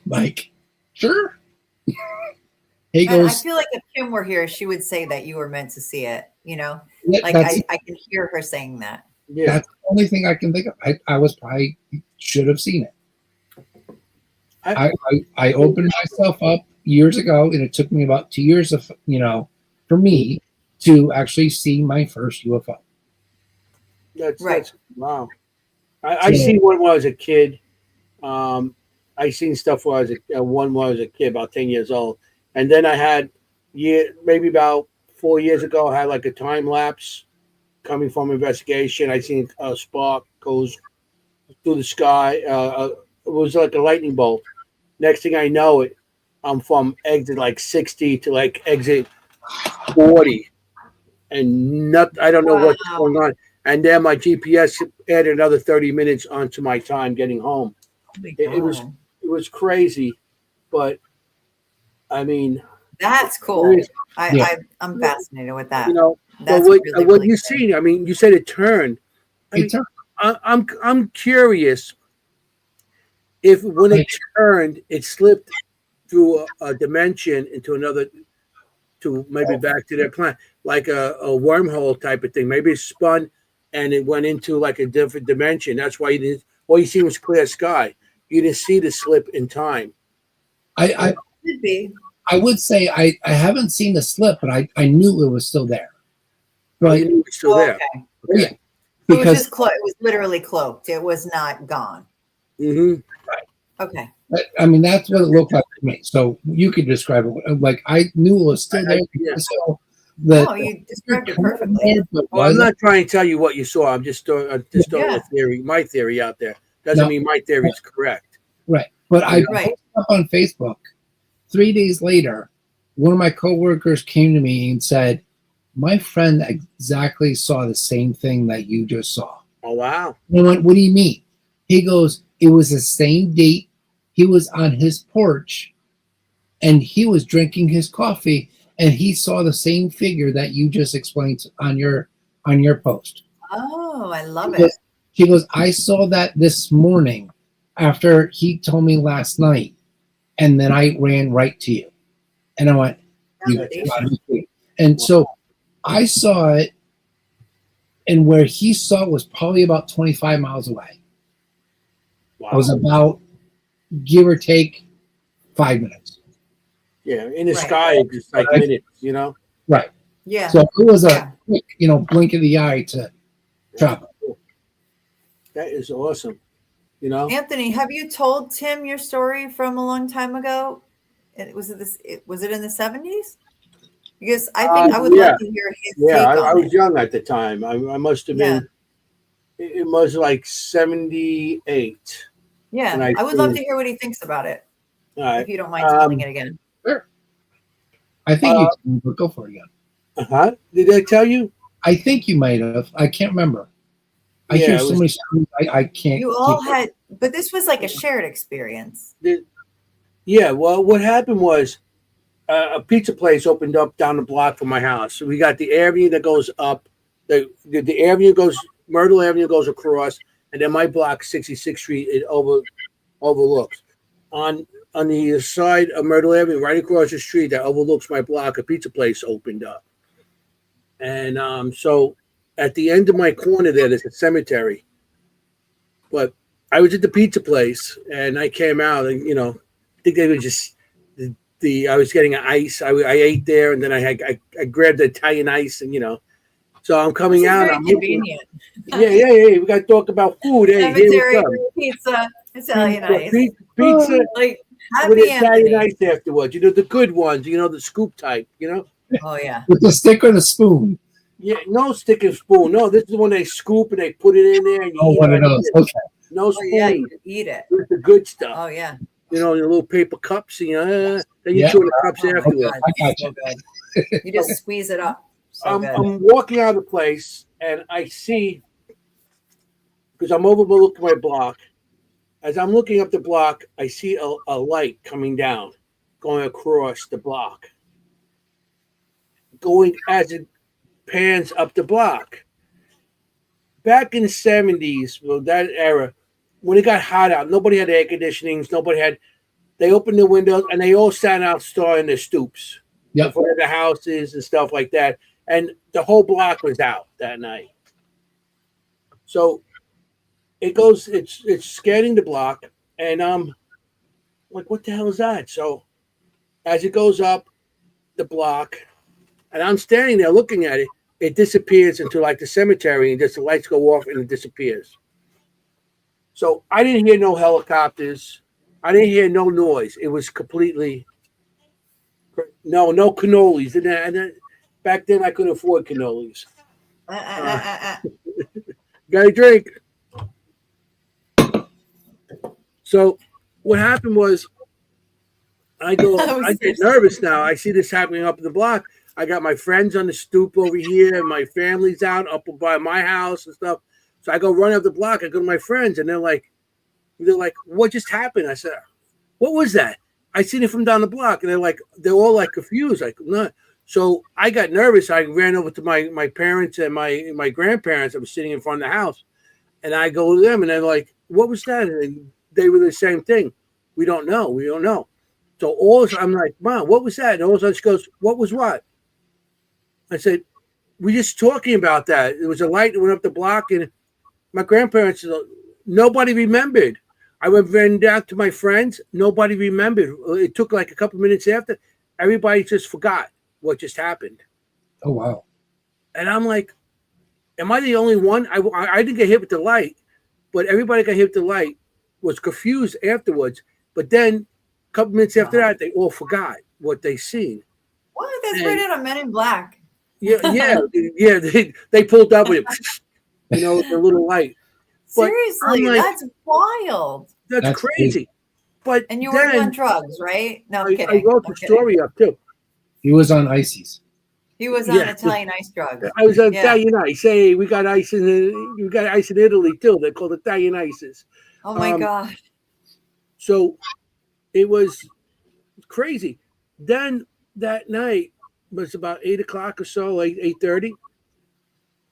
like, sure. He And I goes, feel like if Kimm were here, she would say that you were meant to see it, you know? yeah, Like I can hear her saying that. Yeah. that's the only thing I can think of. I was probably should have seen it. I opened myself up years ago, and it took me about 2 years of, for me to actually see my first UFO. That's wow. I seen one when I was a kid. I seen stuff when I was a kid, about 10 years old, and then I had maybe about 4 years ago, I had like a time lapse coming from investigation. I seen a spark goes through the sky. It was like a lightning bolt. Next thing I know, I'm from exit like 60 to like exit 40, and I don't know what's going on. And then my GPS added another 30 minutes onto my time getting home. It was crazy, but I mean, that's cool. I'm fascinated with that. That's what really you seen? I mean, you said it turned. I'm curious if when it turned, it slipped through a dimension into another, to maybe back to their planet, like a wormhole type of thing. Maybe it spun and it went into like a different dimension. That's why all you seen was clear sky. You didn't see the slip in time. I could be. I would say I haven't seen the slip, but I knew it was still there. But you knew it was still there. Okay. Yeah, It was just it was literally cloaked. It was not gone. Mm-hmm. Okay. I mean, that's what it looked like to me. So you could describe it like I knew it was still there. So You described it perfectly. Well, I'm not trying to tell you what you saw. I'm just throwing a theory, my theory out there. Doesn't mean my theory is correct. Right. But I posted up on Facebook 3 days later. One of my coworkers came to me and said, my friend exactly saw the same thing that you just saw. Oh, wow. And I went, what do you mean? He goes, it was the same date. He was on his porch and he was drinking his coffee and he saw the same figure that you just explained on your post. Oh, I love it. He goes, I saw that this morning after he told me last night, and then I ran right to you. And I went, and so I saw it, and where he saw it was probably about 25 miles away. Wow. It was about, give or take, 5 minutes. Yeah, in the sky, just like minutes, Right. Yeah. So it was a quick, blink of the eye to travel. That is awesome. Anthony, have you told Tim your story from a long time ago? Was it in the 70s? Because I think I would love to hear his take on I was young at the time. I must have been. It was like 78. Yeah, I would love to hear what he thinks about it. If you don't mind telling it again. Sure. I think you can go for it again. Did I tell you? I think you might have. I can't remember. I hear so many stories. I can't. You all had, but this was like a shared experience. Yeah. Well, what happened was a pizza place opened up down the block from my house. So we got the avenue that goes up. The avenue goes, Myrtle Avenue goes across, and then my block, 66th Street, it overlooks. On the side of Myrtle Avenue, right across the street that overlooks my block, a pizza place opened up. And so at the end of my corner there's a cemetery. But I was at the pizza place and I came out and, I think they were just I was getting an ice. I ate there and then I grabbed the Italian ice and, so I'm coming This is out. very I'm convenient. yeah. We got to talk about food. Hey, here we Cemetery, come. pizza, Italian ice. Pizza Like with happy Italian Anthony. ice afterwards. The good ones, the scoop type, Oh yeah. With the stick or the spoon? Yeah, no stick and spoon. No, this is when they scoop and they put it in there and you Oh, eat one it of right those. there. Okay. No Oh spoon. yeah, you eat it. With the good stuff. Oh yeah. The little paper cups, then you Yeah. chew the cups Oh my afterwards. God, I got so good. You just squeeze it up. So good. I'm walking out of the place and I see, because I'm overlooking my block, as I'm looking up the block, I see a light coming down, going across the block, going as it pans up the block. Back in the 70s, well, that era, when it got hot out, nobody had air conditionings, they opened the windows and they all sat outside in their stoops. Yep. For the houses and stuff like that. And the whole block was out that night. So it's scanning the block, and I'm like, what the hell is that? So as it goes up the block, and I'm standing there looking at it, it disappears into like the cemetery, and just the lights go off and it disappears. So I didn't hear no helicopters. I didn't hear no noise. It was completely no cannolis. And back then I couldn't afford cannolis. Got a drink. So what happened was I get nervous now. I see this happening up in the block. I got my friends on the stoop over here, and my family's out up by my house and stuff. So I go run up the block. I go to my friends, and they're like, what just happened? I said, what was that? I seen it from down the block, and they're all like confused, like, no. So I got nervous. I ran over to my parents and my grandparents that were sitting in front of the house, and I go to them, and they're like, what was that? And they were the same thing. We don't know. So I'm like, Mom, what was that? And all of a sudden she goes, what was what? I said, we're just talking about that. It was a light that went up the block, and my grandparents, nobody remembered. I ran down to my friends. Nobody remembered. It took like a couple minutes after. Everybody just forgot what just happened. Oh, wow. And I'm like, am I the only one? I didn't get hit with the light, but everybody got hit with the light, was confused afterwards. But then a couple minutes after that, they all forgot what they seen. What? That's right out of Men in Black. Yeah. They pulled up with it, the little light. But seriously, like, that's wild. That's crazy. But and you weren't on drugs, right? No, I'm kidding. I wrote the story up too. He was on ices. He was on Italian ice drugs. I was on Italian ice. Hey, we got ice in Italy too. They're called Italian ices. Oh my God. So it was crazy. Then that night was about 8 o'clock or so, 8:30.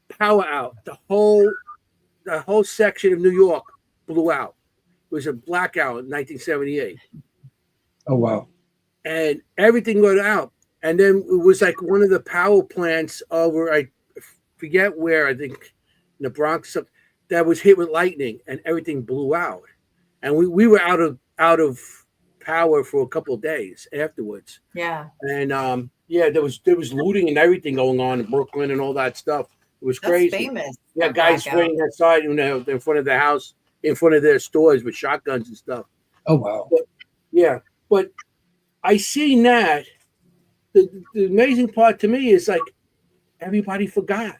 Power out. The whole section of New York blew out. It was a blackout in 1978. Oh wow. And everything went out. And then it was like one of the power plants over, I forget where, I think in the Bronx, that was hit with lightning, and everything blew out. And we were out of power for a couple of days afterwards. Yeah. And there was looting and everything going on in Brooklyn and all that stuff. It was crazy. That's famous. Yeah, guys waiting outside, in front of the house, in front of their stores with shotguns and stuff. Oh wow. But I seen that. The amazing part to me is like everybody forgot.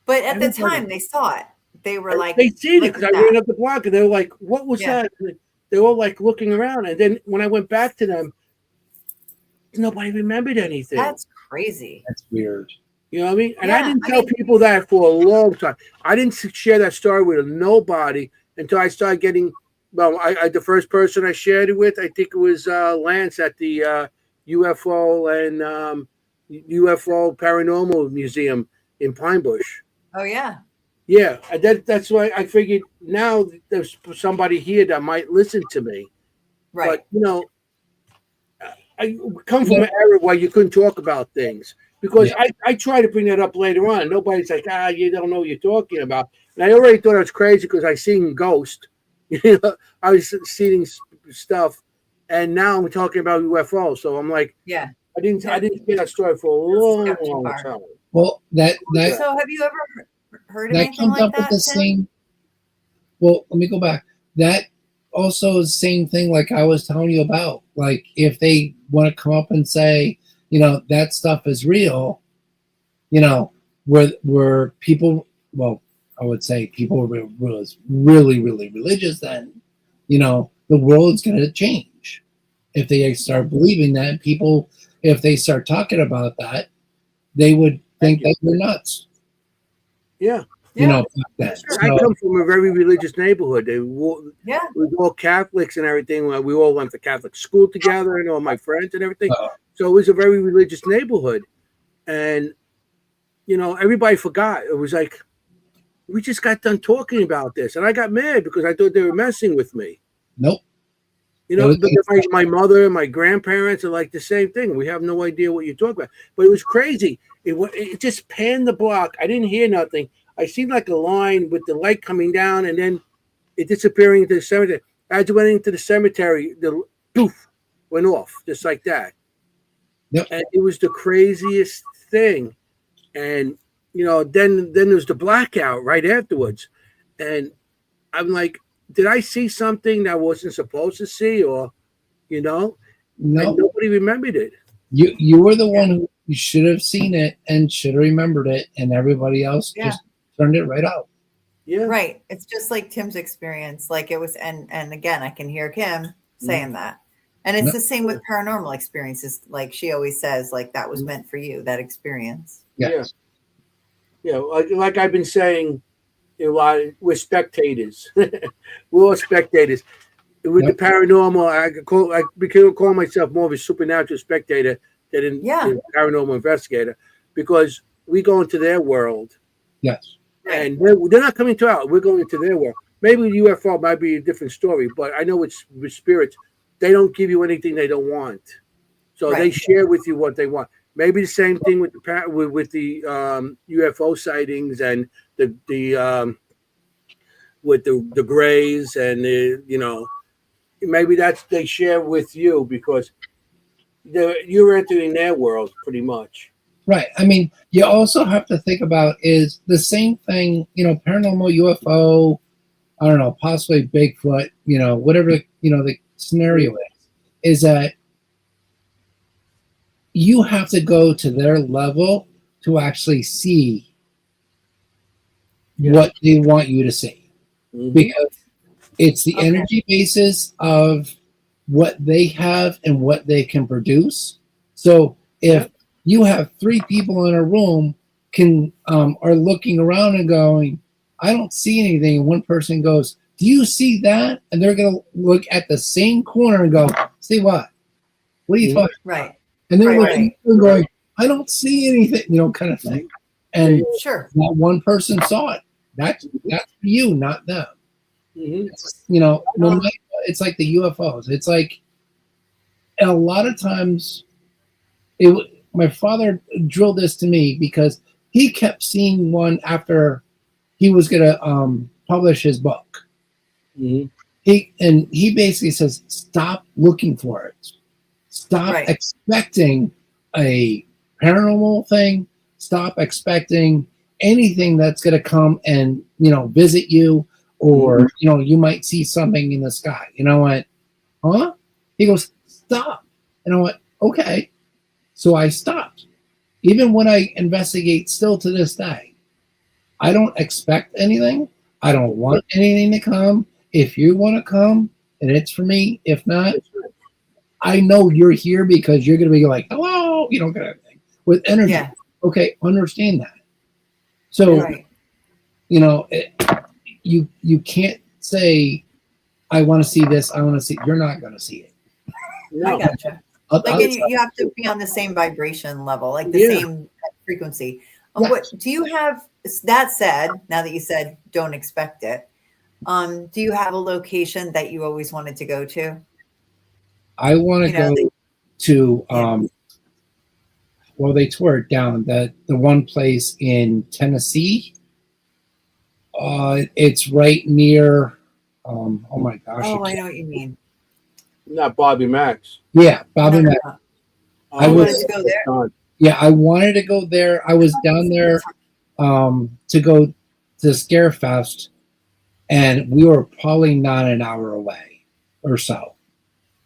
But at the time they saw it. They were like, they seen it because I ran up the block and they were like, what was that? They were all like looking around. And then when I went back to them, nobody remembered anything. That's crazy. That's weird. You know what I mean? And I didn't tell people that for a long time. I didn't share that story with nobody until I started getting, the first person I shared it with, I think it was Lance at the UFO and UFO Paranormal Museum in Pine Bush. Oh, yeah. Yeah, that's why I figured now there's somebody here that might listen to me. Right. But I come You from know, an era where you couldn't talk about things because yeah, I try to bring that up later on. Nobody's like, you don't know what you're talking about. And I already thought I was crazy because I seen Ghost. I was seeing stuff, and now I'm talking about UFO. So I'm like, Yeah. I Yeah. didn't hear that story for a It's long, got too long far. time. well, Yeah. So have you ever heard of that anything comes like up with the that, Tim? same. Well, let me go back. That also is the same thing like I was telling you about. Like if they want to come up and say, that stuff is real, where people, well, I would say people was really, really religious then, the world's going to change. If they Yeah. start believing that, people, if they start talking about that, they would Thank think you. that you're nuts, Yeah. Yeah. back then. Sure. I So, come from a very religious neighborhood. Yeah. We were all Catholics and everything. We all went to Catholic school together, and all my friends and everything. uh, So it was a very religious neighborhood, and everybody forgot. It was like we just got done talking about this, and I got mad because I thought they were messing with me. nope. It was, But then my mother and my grandparents are like the same thing. We have no idea what you're talking about. But it was crazy. It just panned the block. I didn't hear nothing. I seen like a line with the light coming down, and then it disappearing into the cemetery. As it went into the cemetery, the poof went off just like that. yep. And it was the craziest thing. And then there was the blackout right afterwards, and I'm like, did I see something that I wasn't supposed to see, or and No, nobody remembered it. you were the Yeah. one who should have seen it and should have remembered it, and everybody else Yeah. just turned it right out. Yeah, Right. It's just like Tim's experience. Like it was, and again, I can hear Kimm saying that. And it's No. the same with paranormal experiences. Like she always says, like that was meant for you, that experience. Yes. yeah. Like I've been saying a lot. We're spectators. We're all spectators. With Yep. the paranormal, I became calling myself more of a supernatural spectator than Yeah. a paranormal investigator, because we go into their world, Yes. Right. and they're not coming to ours. We're going into their world. Maybe the UFO might be a different story, but I know it's with spirits. They don't give you anything they don't want, so they Right. share with you what they want. Maybe the same thing with the UFO sightings and the with the Greys and maybe that's they share with you because you're entering their world pretty much. Right. I mean, you also have to think about is the same thing, paranormal UFO, I don't know, possibly Bigfoot, whatever, the scenario is that you have to go to their level to actually see Yeah. what they want you to see. Mhm. Because it's the Okay. energy basis of what they have and what they can produce. So if Yeah. you have three people in a room are looking around and going, I don't see anything, and one person goes, do you see that? And they're going to look at the same corner and go, see what? What are you Mhm. talking? Right. And they're Right, looking right. and going, I don't see anything, kind of thing. And Sure. that one person saw it. That's you, not them. Mhm. No matter, it's like the UFOs. It's like, and a lot of times, my father drilled this to me because he kept seeing one after he was going to publish his book. Mhm. He basically says, stop looking for it. Stop Right. expecting a paranormal thing. Stop expecting anything that's going to come and visit you, or you might see something in the sky. I went, huh? He goes, stop. And I went, okay. So I stopped. Even when I investigate still to this day, I don't expect anything. I don't want anything to come. If you want to come, and it's for me. If not, I know you're here because you're going to be like, hello, kind of thing with energy. Yeah. Okay, understand that. So, Right. You can't say, I want to see this. I want to see. You're not going to see it. No. I gotcha. Like you have to be on the same vibration level, like the Yeah. same frequency. Yes. What do you have? that said, now that you said don't expect it, do you have a location that you always wanted to go to? I want to You know, go to Yeah. well, they tore it down. The one place in Tennessee. It's right near. Oh my gosh! Oh, I know what you mean. Not Bobby Max. Yeah, Bobby No, Mack. no. I You was. wanted to go there? Done. Yeah, I wanted to go there. I was down there to go to Scarefest, and we were probably not an hour away or so.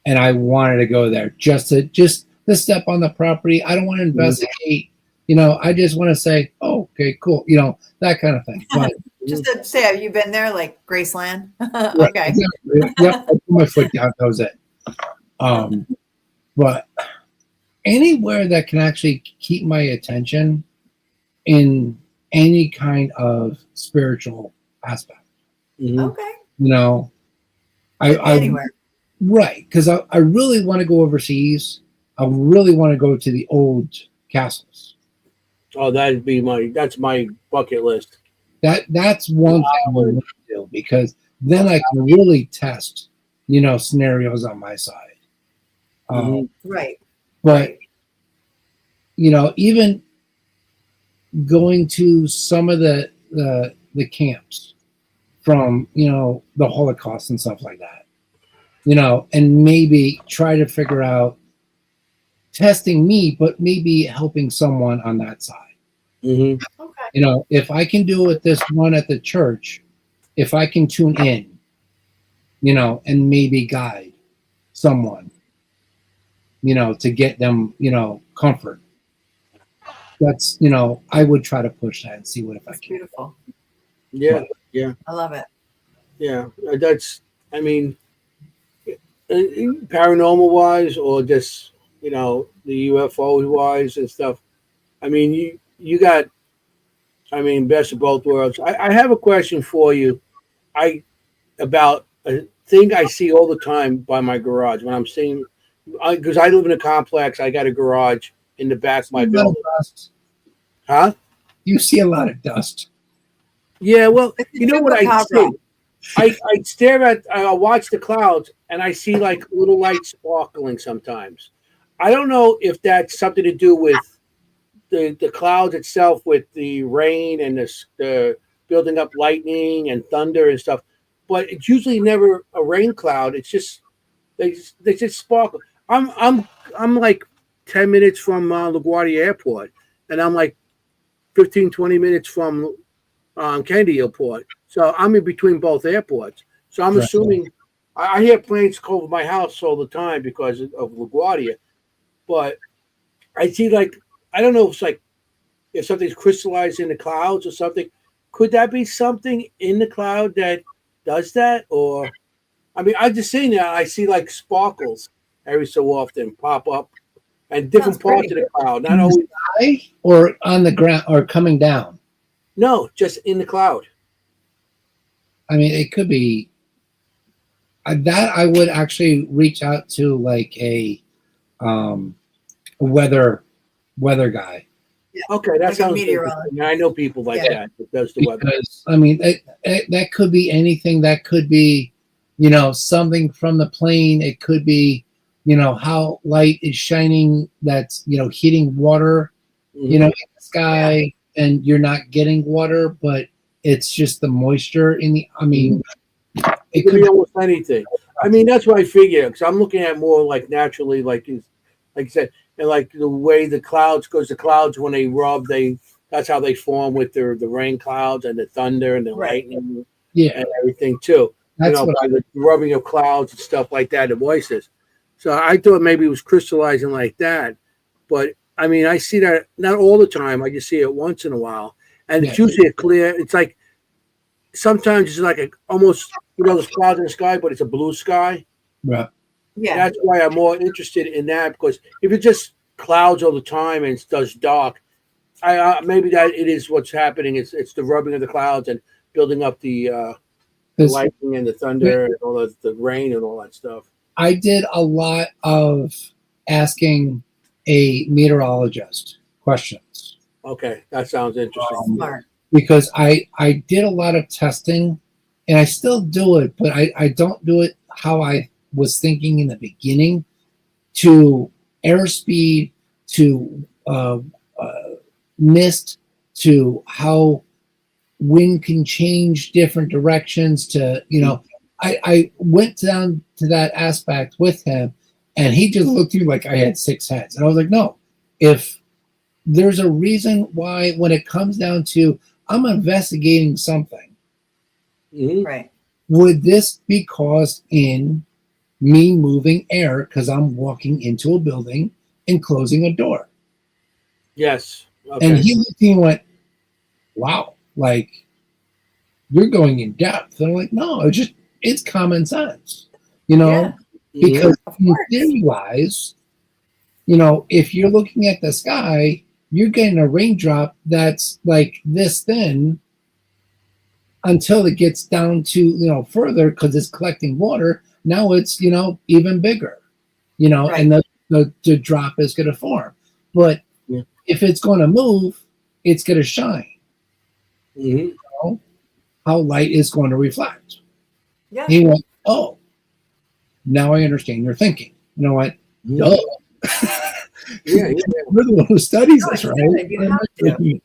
And I wanted to go there just to step on the property. I don't want to investigate. You know, I just want to say, oh, okay, cool. You know, that kind of thing. But Just to say, have you been there, like Graceland? right, Okay. exactly. Yep, I put my foot down. That was it. But anywhere that can actually keep my attention in any kind of spiritual aspect. Okay. You know, I Anywhere. right, because I really want to go overseas. I really want to go to the old castles. Oh, that's my bucket list. That's one thing I want to do, because then I can really test, you know, scenarios on my side. Right. But you know, even going to some of the camps from, you know, the Holocaust and stuff like that, you know, and maybe try to figure out testing me, but maybe helping someone on that side. Okay. You know, if I can do it this one at the church, if I can tune in, you know, and maybe guide someone, you know, to get them, you know, comfort. That's, you know, I would try to push that and see what if I That's can. beautiful. Yeah, I love it. yeah. That's. I mean, paranormal wise, or just, you know, the UFO wise and stuff. I mean, you got. I mean, best of both worlds. I have a question for you. I about a thing I see all the time by my garage when I'm seeing, because I live in a complex. I got a garage in the back of my A lot of building. dust. Huh? You see a lot of dust. Yeah. Well, It's a you know what I chupacabra. see. I stare at. I watch the clouds and I see like little lights sparkling sometimes. I don't know if that's something to do with the clouds itself, with the rain and the building up lightning and thunder and stuff. But it's usually never a rain cloud. It's just they just sparkle. I'm like 10 minutes from LaGuardia Airport, and I'm like 15, 20 minutes from Kennedy Airport. So I'm in between both airports. So I'm Right. assuming I hear planes go over my house all the time because of LaGuardia. But I see, like, I don't know if it's like if something's crystallized in the clouds or something. Could that be something in the cloud that does that? Or I mean, I just seen that. I see like sparkles every so often pop up and different Sounds parts pretty. of the cloud. Not In the always. sky or on the ground or coming down. No, just in the cloud. I mean, it could be that I would actually reach out to like um, a weather guy, Okay, that Like a sounds meteorologist. interesting. I know people like Yeah. that does the weather. because I mean that could be anything. That could be, you know, something from the plane. It could be, you know, how light is shining that's, you know, hitting water, you know, in the sky, and you're not getting water, but it's just the moisture in the. I mean, It could be almost anything. I mean, that's what I figure because I'm looking at more like naturally, like you said, and like the way the clouds, because the clouds when they rub, that's how they form with the rain clouds and the thunder and the Right. lightning yeah, and everything too. that's what By the rubbing of clouds and stuff like that, the voices. So I thought maybe it was crystallizing like that, but I mean, I see that not all the time. I just see it once in a while, and it's Yeah. usually a clear. It's like sometimes it's like a almost, you know, there's clouds in the sky, but it's a blue sky. right. Yeah. That's why I'm more interested in that, because if it's just clouds all the time and it does dark, I maybe that it is what's happening. It's the rubbing of the clouds and building up the 'Cause lightning and the thunder and all the rain and all that stuff. I did a lot of asking a meteorologist questions. Okay, that sounds interesting. Smart. because I did a lot of testing, and I still do it, but I don't do it how I was thinking in the beginning, to airspeed, to mist, to how wind can change different directions, to, I went down to that aspect with him, and he just looked at me like I had six heads. And I was like, no, if there's a reason why, when it comes down to I'm investigating something, Right. would this be caused in me moving air because I'm walking into a building and closing a door? Yes. And Okay. he looked at me and went, wow, like, you're going in depth. And I'm like, no, it's common sense, Yeah. because Of in course. theory wise, if you're looking at the sky, you're getting a raindrop that's like this thin until it gets down to, further, because it's collecting water. Now it's, even bigger, Right. and the drop is going to form. But Yeah. if it's going to move, it's going to shine. Mhm. How light is going to reflect. Yeah. He went, oh, now I understand your thinking. You know what? Mhm. Duh. Yeah, We're the one who studies No, this, it's right? good. You have to. Yeah.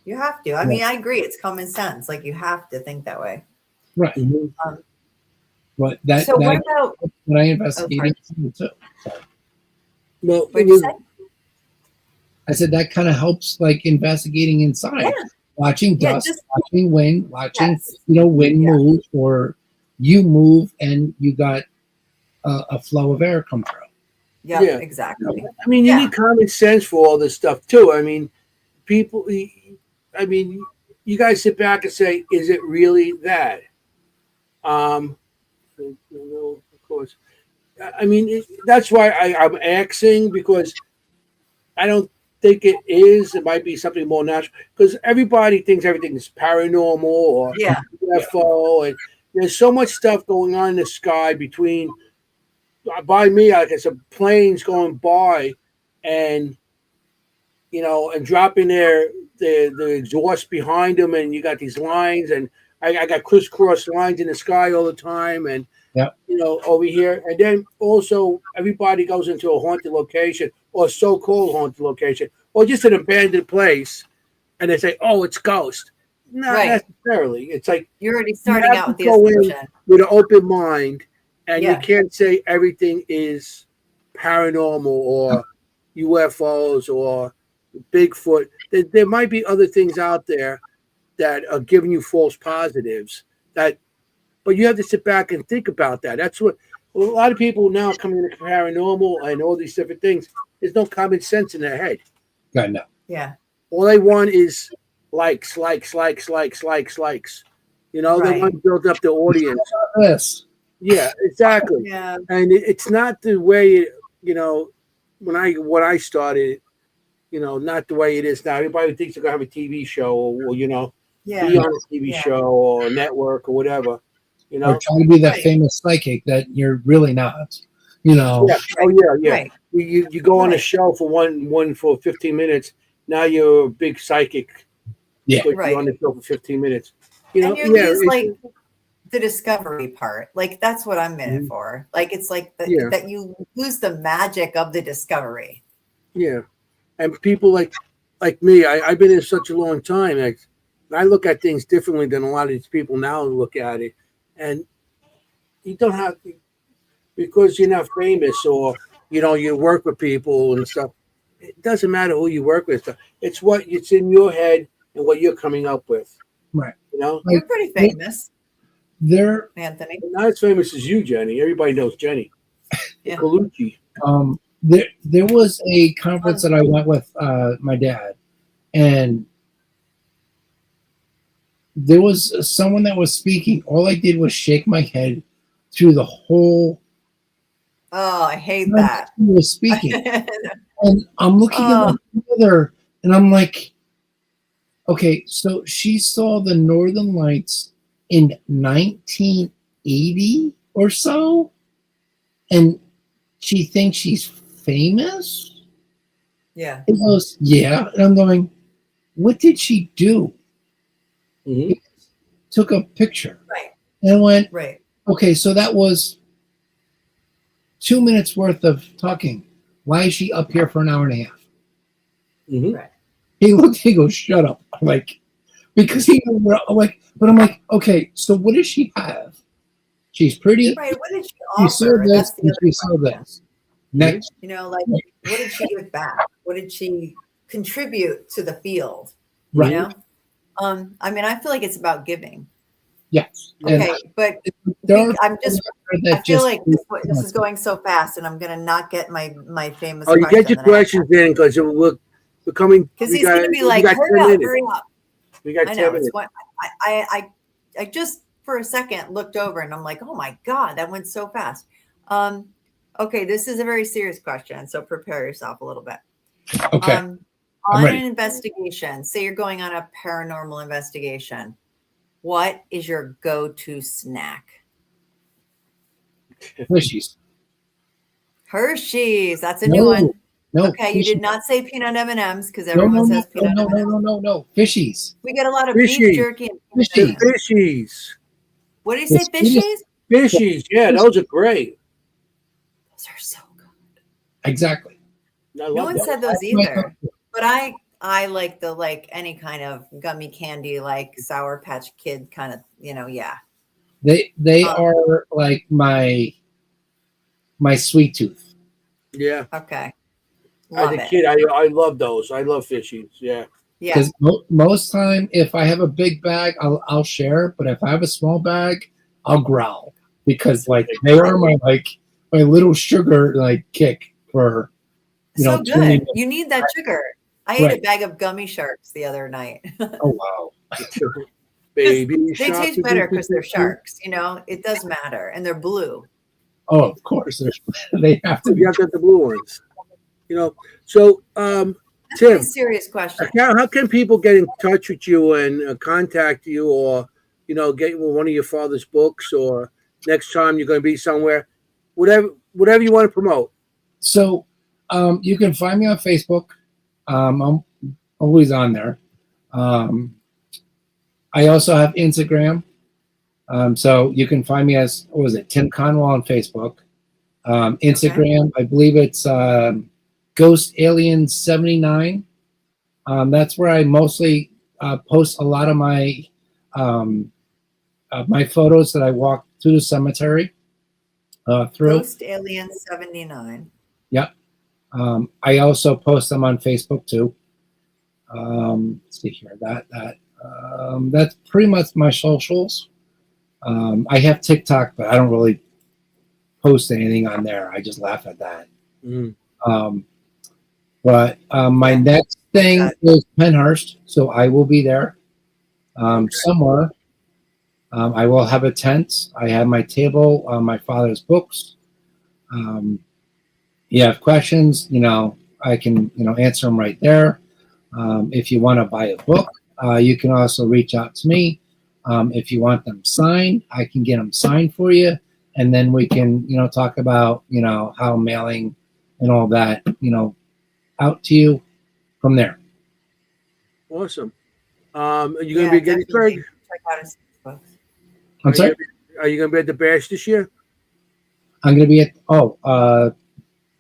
You have to. I mean, I agree. It's common sense. Like, you have to think that way. Right. Mhm. But that So what about? when I Oh, investigated too. Well, What did you say? I said that kind of helps, like investigating inside, Yeah. watching Yeah, dust, just- watching wind, watching Yes. wind Yeah. move, or you move and you got a flow of air come through. Yeah. Yeah. Exactly. I mean, you Yeah. need common sense for all this stuff too. I mean, people. I mean, you guys sit back and say, "Is it really that?" No, of course. I mean, that's why I'm asking, because I don't think it is. It might be something more natural, because everybody thinks everything is paranormal or Yeah. UFO, and there's so much stuff going on in the sky between by me. Like I said, planes going by, and and dropping the exhaust behind them, and you got these lines, and I got crisscross lines in the sky all the time, and Yep. over here, and then also everybody goes into a haunted location or so-called haunted location or just an abandoned place, and they say, "Oh, it's ghost." Not Right. necessarily. It's like You're already you starting have out to with the go in assumption. with an open mind, and you Yeah. can't say everything is paranormal or UFOs or Bigfoot. There might be other things out there that are giving you false positives. But you have to sit back and think about that. That's what a lot of people now coming into paranormal and all these different things. There's no common sense in their head. God, no. Yeah. All they want is likes. They Right. want to build up the audience. This. Yeah, exactly. Yeah. And it's not the way when I started. Not the way it is now. Everybody thinks they're gonna have a TV show or Yeah. be on a TV Yeah. show or a network or whatever. Or try to be that Right. famous psychic that you're really not. You know. Yeah. Oh yeah. Right. You go on a Right. show for one for 15 minutes. Now you're a big psychic. Yeah. But Right. you're on the show for 15 minutes. And you Yeah. lose like the discovery part. Like, that's what I'm in it Mhm. for. Like, it's like Yeah. that you lose the magic of the discovery. Yeah. And people like me, I've been in such a long time. I look at things differently than a lot of these people now look at it. And you don't have to, because you're not famous or you work with people and stuff. It doesn't matter who you work with. It's it's in your head and what you're coming up with. Right. You're Like, pretty famous, there Anthony. Not as famous as you, Jenny. Everybody knows Jenny. Yeah. Colucci. there was a conference that I went with my dad, and there was someone that was speaking. All I did was shake my head through the whole Oh, I hate time that. he was speaking. And I'm looking at my mother, and I'm like, okay, so she saw the Northern Lights in 1980 or so, and she thinks she's famous? Yeah. It goes, yeah. And I'm going, what did she do? Mhm. He took a picture Right. and went, Right. okay, so that was 2 minutes worth of talking. Why is she up here for an hour and a half? Mhm. Right. He looked, he goes, shut up. I'm like, because I'm like, okay, so what does she have? She's pretty. Right. What did she She saw offer? this That's the and other she saw question. this. Next, You know, like what did she give back? What did she contribute to the field? right? You know? I mean, I feel like it's about giving. Yes. And Okay, but there are I'm just people that I feel just like this is going so fast, and I'm gonna not get my famous Oh, you get question your that I have. questions in because we're coming. Because We he's got gonna be we like, got hurry 10 up, minutes. hurry up. We got I 10 know minutes. it's what I just for a second looked over and I'm like, oh my God, that went so fast. Okay, this is a very serious question, so prepare yourself a little bit. okay. On ready. an investigation, say you're going on a paranormal investigation, what is your go-to snack? Fishies. Hershey's. That's a new No, one. no. Okay, you fishies. did not say peanut M&Ms because No, everyone no, no, says peanut no, no, M&Ms. no, no, no. Fishies. We get a lot of beef Fishies. jerky and peanut Fishies. The M&Ms. fishies. What do you The say, sweetest- fishies? Fishies. Yeah, those are great. Those are so good. Exactly. I No love one that. said those That's my either. go-to. But I like the any kind of gummy candy, like Sour Patch Kid kind of, yeah. They Um, are like my sweet tooth. Yeah. Okay. As Love a it. kid, I love those. I love fishies. Yeah. Yeah. Because most time, if I have a big bag, I'll share. But if I have a small bag, I'll growl because like they are my little sugar kick for So tuning good. You need that sugar. I ate a Right. bag of gummy sharks the other night. Oh wow. Baby They shark. taste better because they're sharks, it does matter. And they're blue. Oh, of course. They have to be. You have to have the blue ones. So That's Tim, a serious question. how can people get in touch with you and contact you, or get one of your father's books, or next time you're going to be somewhere, whatever you want to promote. So you can find me on Facebook. I'm always on there. I also have Instagram. So you can find me as, what was it, Tim Conwell on Facebook. Instagram, I believe it's Ghost Alien 79. That's where I mostly post a lot of my photos that I walk through the cemetery through. Ghost Alien 79. Yep. I also post them on Facebook too. Let's see here. That's pretty much my socials. I have TikTok, but I don't really post anything on there. I just laugh at that. Mm. But my next thing is Penhurst, so I will be there somewhere. I will have a tent. I have my table, my father's books. You have questions, I can, answer them right there. If you want to buy a book, you can also reach out to me. If you want them signed, I can get them signed for you. And then we can, talk about, how mailing and all that, out to you from there. Awesome. Are you going to be at Gettysburg? Check out his books. I'm sorry? Are you going to be at the Bash this year? I'm going to be at,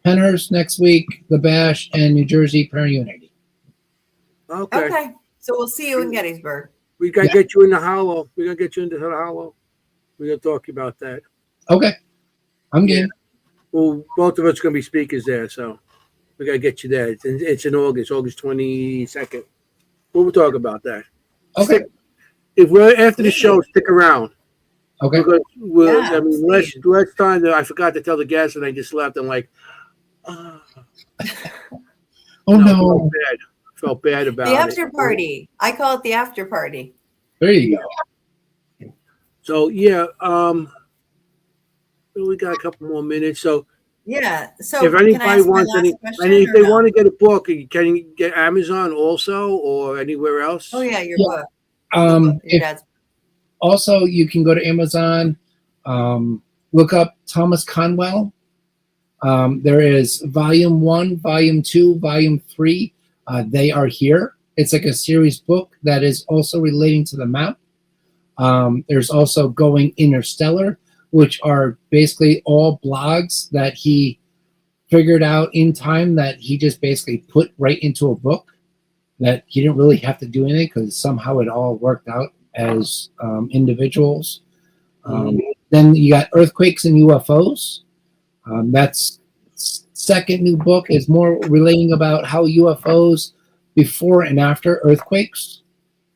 Penhurst next week, the Bash, and New Jersey Parent Unity. Okay. So we'll see you in Gettysburg. We got to get you in the Hollow. We're going to get you into the Hollow. We're going to talk about that. Okay. I'm game. Well, both of us are going to be speakers there, so we got to get you there. It's in August 22nd. We'll talk about that. Okay. If we're after the show, stick around. Okay. Because last time I forgot to tell the guests, and I just left. I'm like, oh no. Felt bad about the it. after party. I call it the after party. There you go. So yeah, we got a couple more minutes. So yeah. So if anybody wants if they want to get a book, can you get Amazon also or anywhere else? Oh yeah, your book. Your dad's. Also, you can go to Amazon, look up Thomas Conwell. There is Volume 1, Volume 2, Volume 3. They are here, It's like a series book that is also relating to the map. There's also Going Interstellar, which are basically all blogs that he figured out in time that he just basically put right into a book that he didn't really have to do anything because somehow it all worked out as individuals. Then you got Earthquakes and UFOs. That's second new book is more relating about how UFOs before and after earthquakes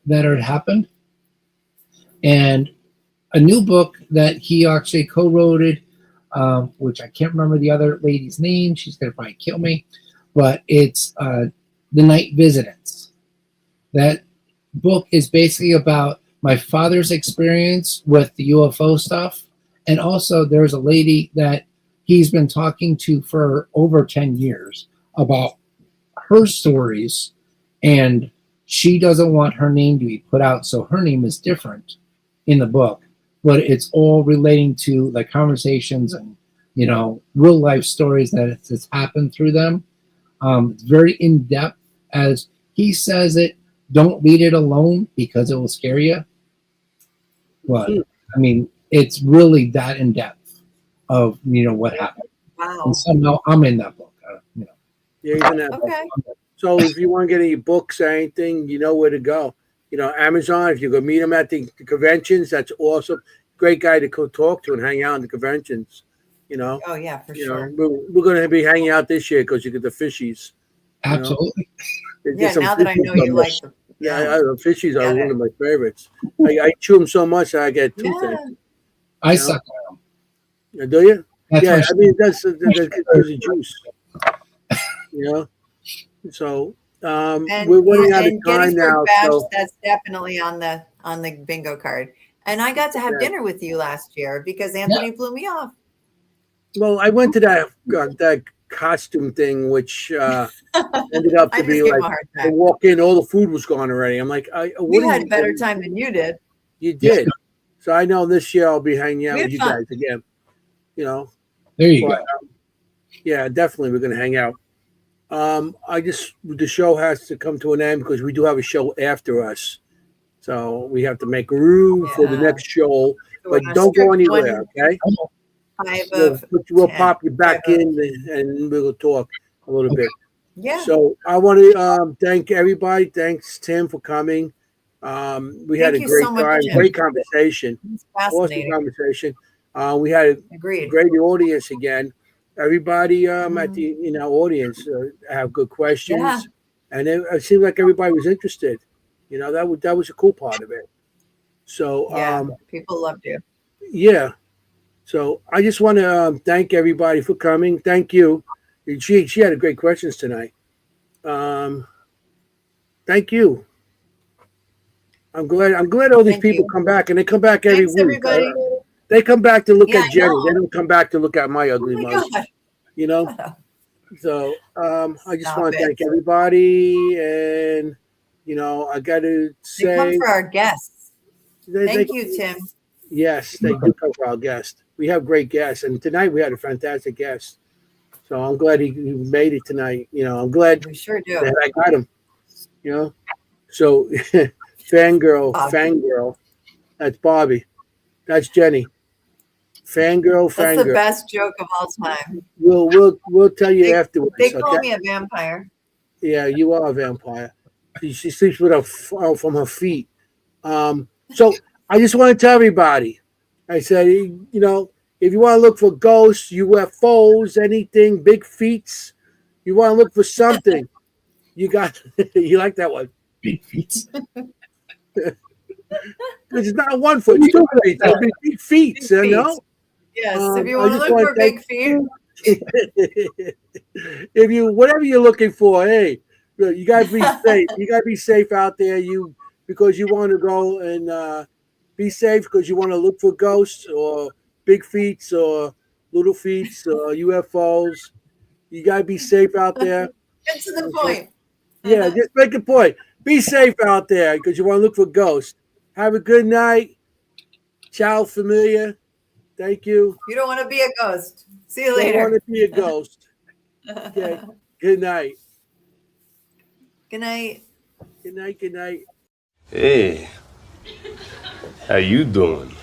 that had happened. And a new book that he actually co-wrote, which I can't remember the other lady's name. She's going to probably kill me. But it's The Night Visitants. That book is basically about my father's experience with the UFO stuff. And also there's a lady that he's been talking to for over 10 years about her stories. And she doesn't want her name to be put out. So her name is different in the book. But it's all relating to like conversations and, you know, real life stories that has happened through them. It's very in depth. As he says it, don't read it alone because it will scare you. But I mean, it's really that in depth of, you know, what happened. Wow. And somehow I'm in that book. You know. Yeah, he's in that book. Okay. So if you want to get any books or anything, you know where to go. You know, Amazon, if you go meet him at the conventions, that's awesome. Great guy to go talk to and hang out in the conventions, you know. Oh yeah, for You sure. know, we're going to be hanging out this year because you get the fishies. Absolutely. You know? Yeah, now that I know you like them. Yeah, the fishies are Got one it. of my favorites. I chew them so much that I get toothache. Yeah. I You know? suck on them. Do you? That's Yeah, my I mean that's the juice. You know, so And, we're running out of and time Gettysburg now. Bash, So that's definitely on the bingo card. And I got to have Yeah. dinner with you last year because Anthoiny blew me off. well, I went to that costume thing, which ended up I to just be gave him like a hard I time. walk in, all the food was gone already. I'm like, We what had better time than you did. You did. So I know this year I'll be hanging out We with had you fun. guys again. You know, There you but, go. yeah, definitely we're gonna hang out. The show has to come to an end because we do have a show after us, so we have to make room for the Yeah. next show. But On a don't go strict anywhere, okay? 5 We'll, of we'll 10. pop you back 5 of- in and we'll talk a little bit. Yeah. So I want to thank everybody. Thanks, Tim, for coming. We had Thank a you great so much, time, Jim. great conversation, It's awesome fascinating. conversation. We had a Agreed. great audience again. Everybody at Mhm. the audience have good questions, Yeah. and it seemed like everybody was interested. You know, that was a cool part of it. So Yeah. People loved you. yeah. So I just want to thank everybody for coming. Thank you. She had a great questions tonight. Thank you. I'm glad all these Thank people you. come back, and they come back every Thanks, week. everybody. They come back to look Yeah, at I Jenny. know. They don't come back to look at my Oh ugly my mug. God. You know. Shut up. So I just Stop want to it. thank everybody, and I got to They come say, for our guests. they- Thank they- you, Tim. Yes, they do come for our guest. We have great guests, and tonight we had a fantastic guest. So I'm glad he made it tonight. I'm glad We sure do. that I got him. So Bob. fangirl. That's Bobby. That's Jenny. Fangirl. That's the best joke of all time. We'll tell you afterwards. They call Okay? me a vampire. Yeah, you are a vampire. She sleeps with her from her feet. So I just want to tell everybody. I said, if you want to look for ghosts, UFOs, anything, big feats, you want to look for something, you got. You like that one? Big feet. It's not one foot, it's 2 feet. It'll be big feet, Big you feet. know? Yes. If you I want to just look wanna for big feet, whatever you're looking for, hey, you gotta be safe. You gotta be safe out there. Because you want to go and be safe because you want to look for ghosts or big feets or little feets or UFOs. You gotta be safe out there. get to the Okay. point. Yeah, just make a point. Be safe out there because you want to look for ghosts. Have a good night. Ciao, familia. Thank you. You don't want to be a ghost. See you Don't want later. to be a ghost. Okay. Good night. Good night. Good night. Good night. Hey, how you doing?